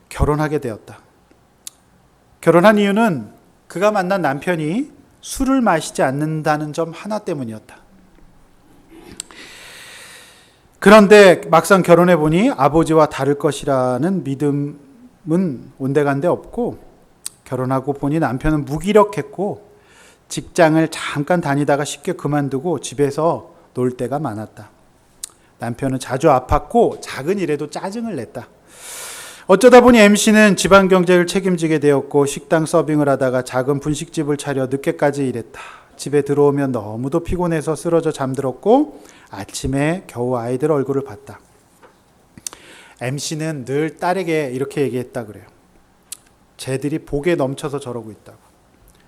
결혼하게 되었다. 결혼한 이유는 그가 만난 남편이 술을 마시지 않는다는 점 하나 때문이었다. 그런데 막상 결혼해 보니 아버지와 다를 것이라는 믿음은 온데간데 없고, 결혼하고 보니 남편은 무기력했고 직장을 잠깐 다니다가 쉽게 그만두고 집에서 놀 때가 많았다. 남편은 자주 아팠고 작은 일에도 짜증을 냈다. 어쩌다 보니 MC는 집안 경제를 책임지게 되었고 식당 서빙을 하다가 작은 분식집을 차려 늦게까지 일했다. 집에 들어오면 너무도 피곤해서 쓰러져 잠들었고 아침에 겨우 아이들 얼굴을 봤다. MC는 늘 딸에게 이렇게 얘기했다 그래요. 쟤들이 복에 넘쳐서 저러고 있다고.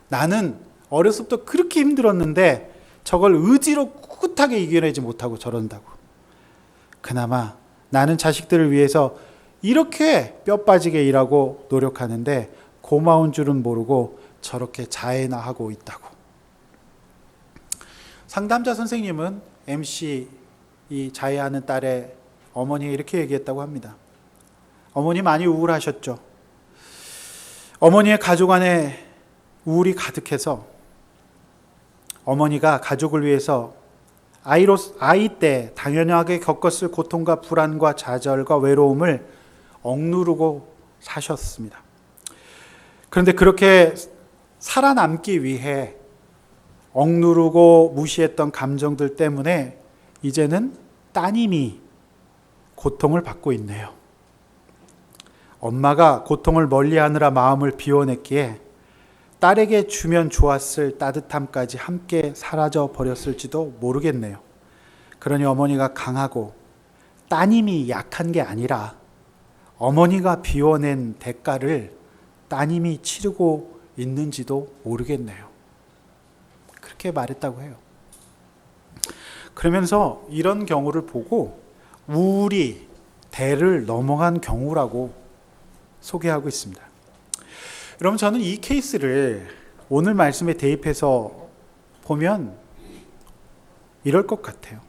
나는 어렸을 때 그렇게 힘들었는데 저걸 의지로 꿋꿋하게 이겨내지 못하고 저런다고. 그나마 나는 자식들을 위해서 이렇게 뼈 빠지게 일하고 노력하는데 고마운 줄은 모르고 저렇게 자해나 하고 있다고. 상담자 선생님은 MC 이 자해하는 딸의 어머니에 이렇게 얘기했다고 합니다. 어머니 많이 우울하셨죠. 어머니의 가족 안에 우울이 가득해서 어머니가 가족을 위해서 아이 때 당연하게 겪었을 고통과 불안과 좌절과 외로움을 억누르고 사셨습니다. 그런데 그렇게 살아남기 위해 억누르고 무시했던 감정들 때문에 이제는 따님이 고통을 받고 있네요. 엄마가 고통을 멀리하느라 마음을 비워냈기에 딸에게 주면 좋았을 따뜻함까지 함께 사라져 버렸을지도 모르겠네요. 그러니 어머니가 강하고 따님이 약한 게 아니라 어머니가 비워낸 대가를 따님이 치르고 있는지도 모르겠네요. 그렇게 말했다고 해요. 그러면서 이런 경우를 보고 우울이 대를 넘어간 경우라고 소개하고 있습니다. 여러분, 저는 이 케이스를 오늘 말씀에 대입해서 보면 이럴 것 같아요.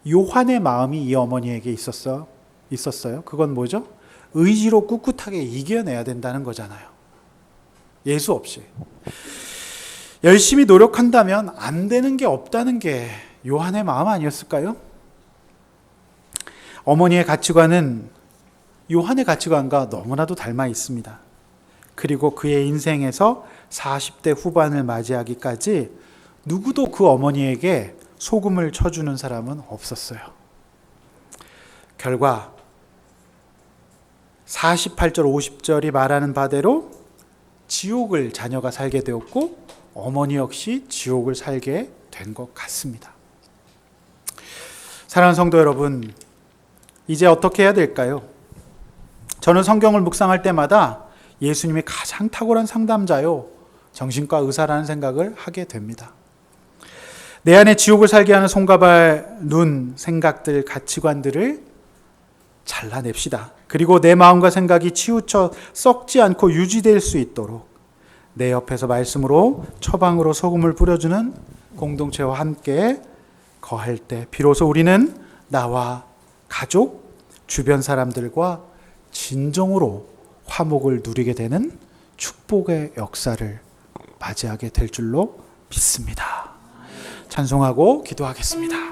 요한의 마음이 이 어머니에게 있었어요. 그건 뭐죠? 의지로 꿋꿋하게 이겨내야 된다는 거잖아요. 예수 없이. 열심히 노력한다면 안 되는 게 없다는 게 요한의 마음 아니었을까요? 어머니의 가치관은 요한의 가치관과 너무나도 닮아 있습니다. 그리고 그의 인생에서 40대 후반을 맞이하기까지 누구도 그 어머니에게 소금을 쳐주는 사람은 없었어요. 결과 48절 50절이 말하는 바대로 지옥을 자녀가 살게 되었고 어머니 역시 지옥을 살게 된 것 같습니다. 사랑하는 성도 여러분, 이제 어떻게 해야 될까요? 저는 성경을 묵상할 때마다 예수님이 가장 탁월한 상담자요, 정신과 의사라는 생각을 하게 됩니다. 내 안에 지옥을 살게 하는 손과 발, 눈, 생각들, 가치관들을 잘라냅시다. 그리고 내 마음과 생각이 치우쳐 썩지 않고 유지될 수 있도록 내 옆에서 말씀으로 처방으로 소금을 뿌려주는 공동체와 함께 거할 때 비로소 우리는 나와 가족, 주변 사람들과 진정으로 화목을 누리게 되는 축복의 역사를 맞이하게 될 줄로 믿습니다. 찬송하고 기도하겠습니다.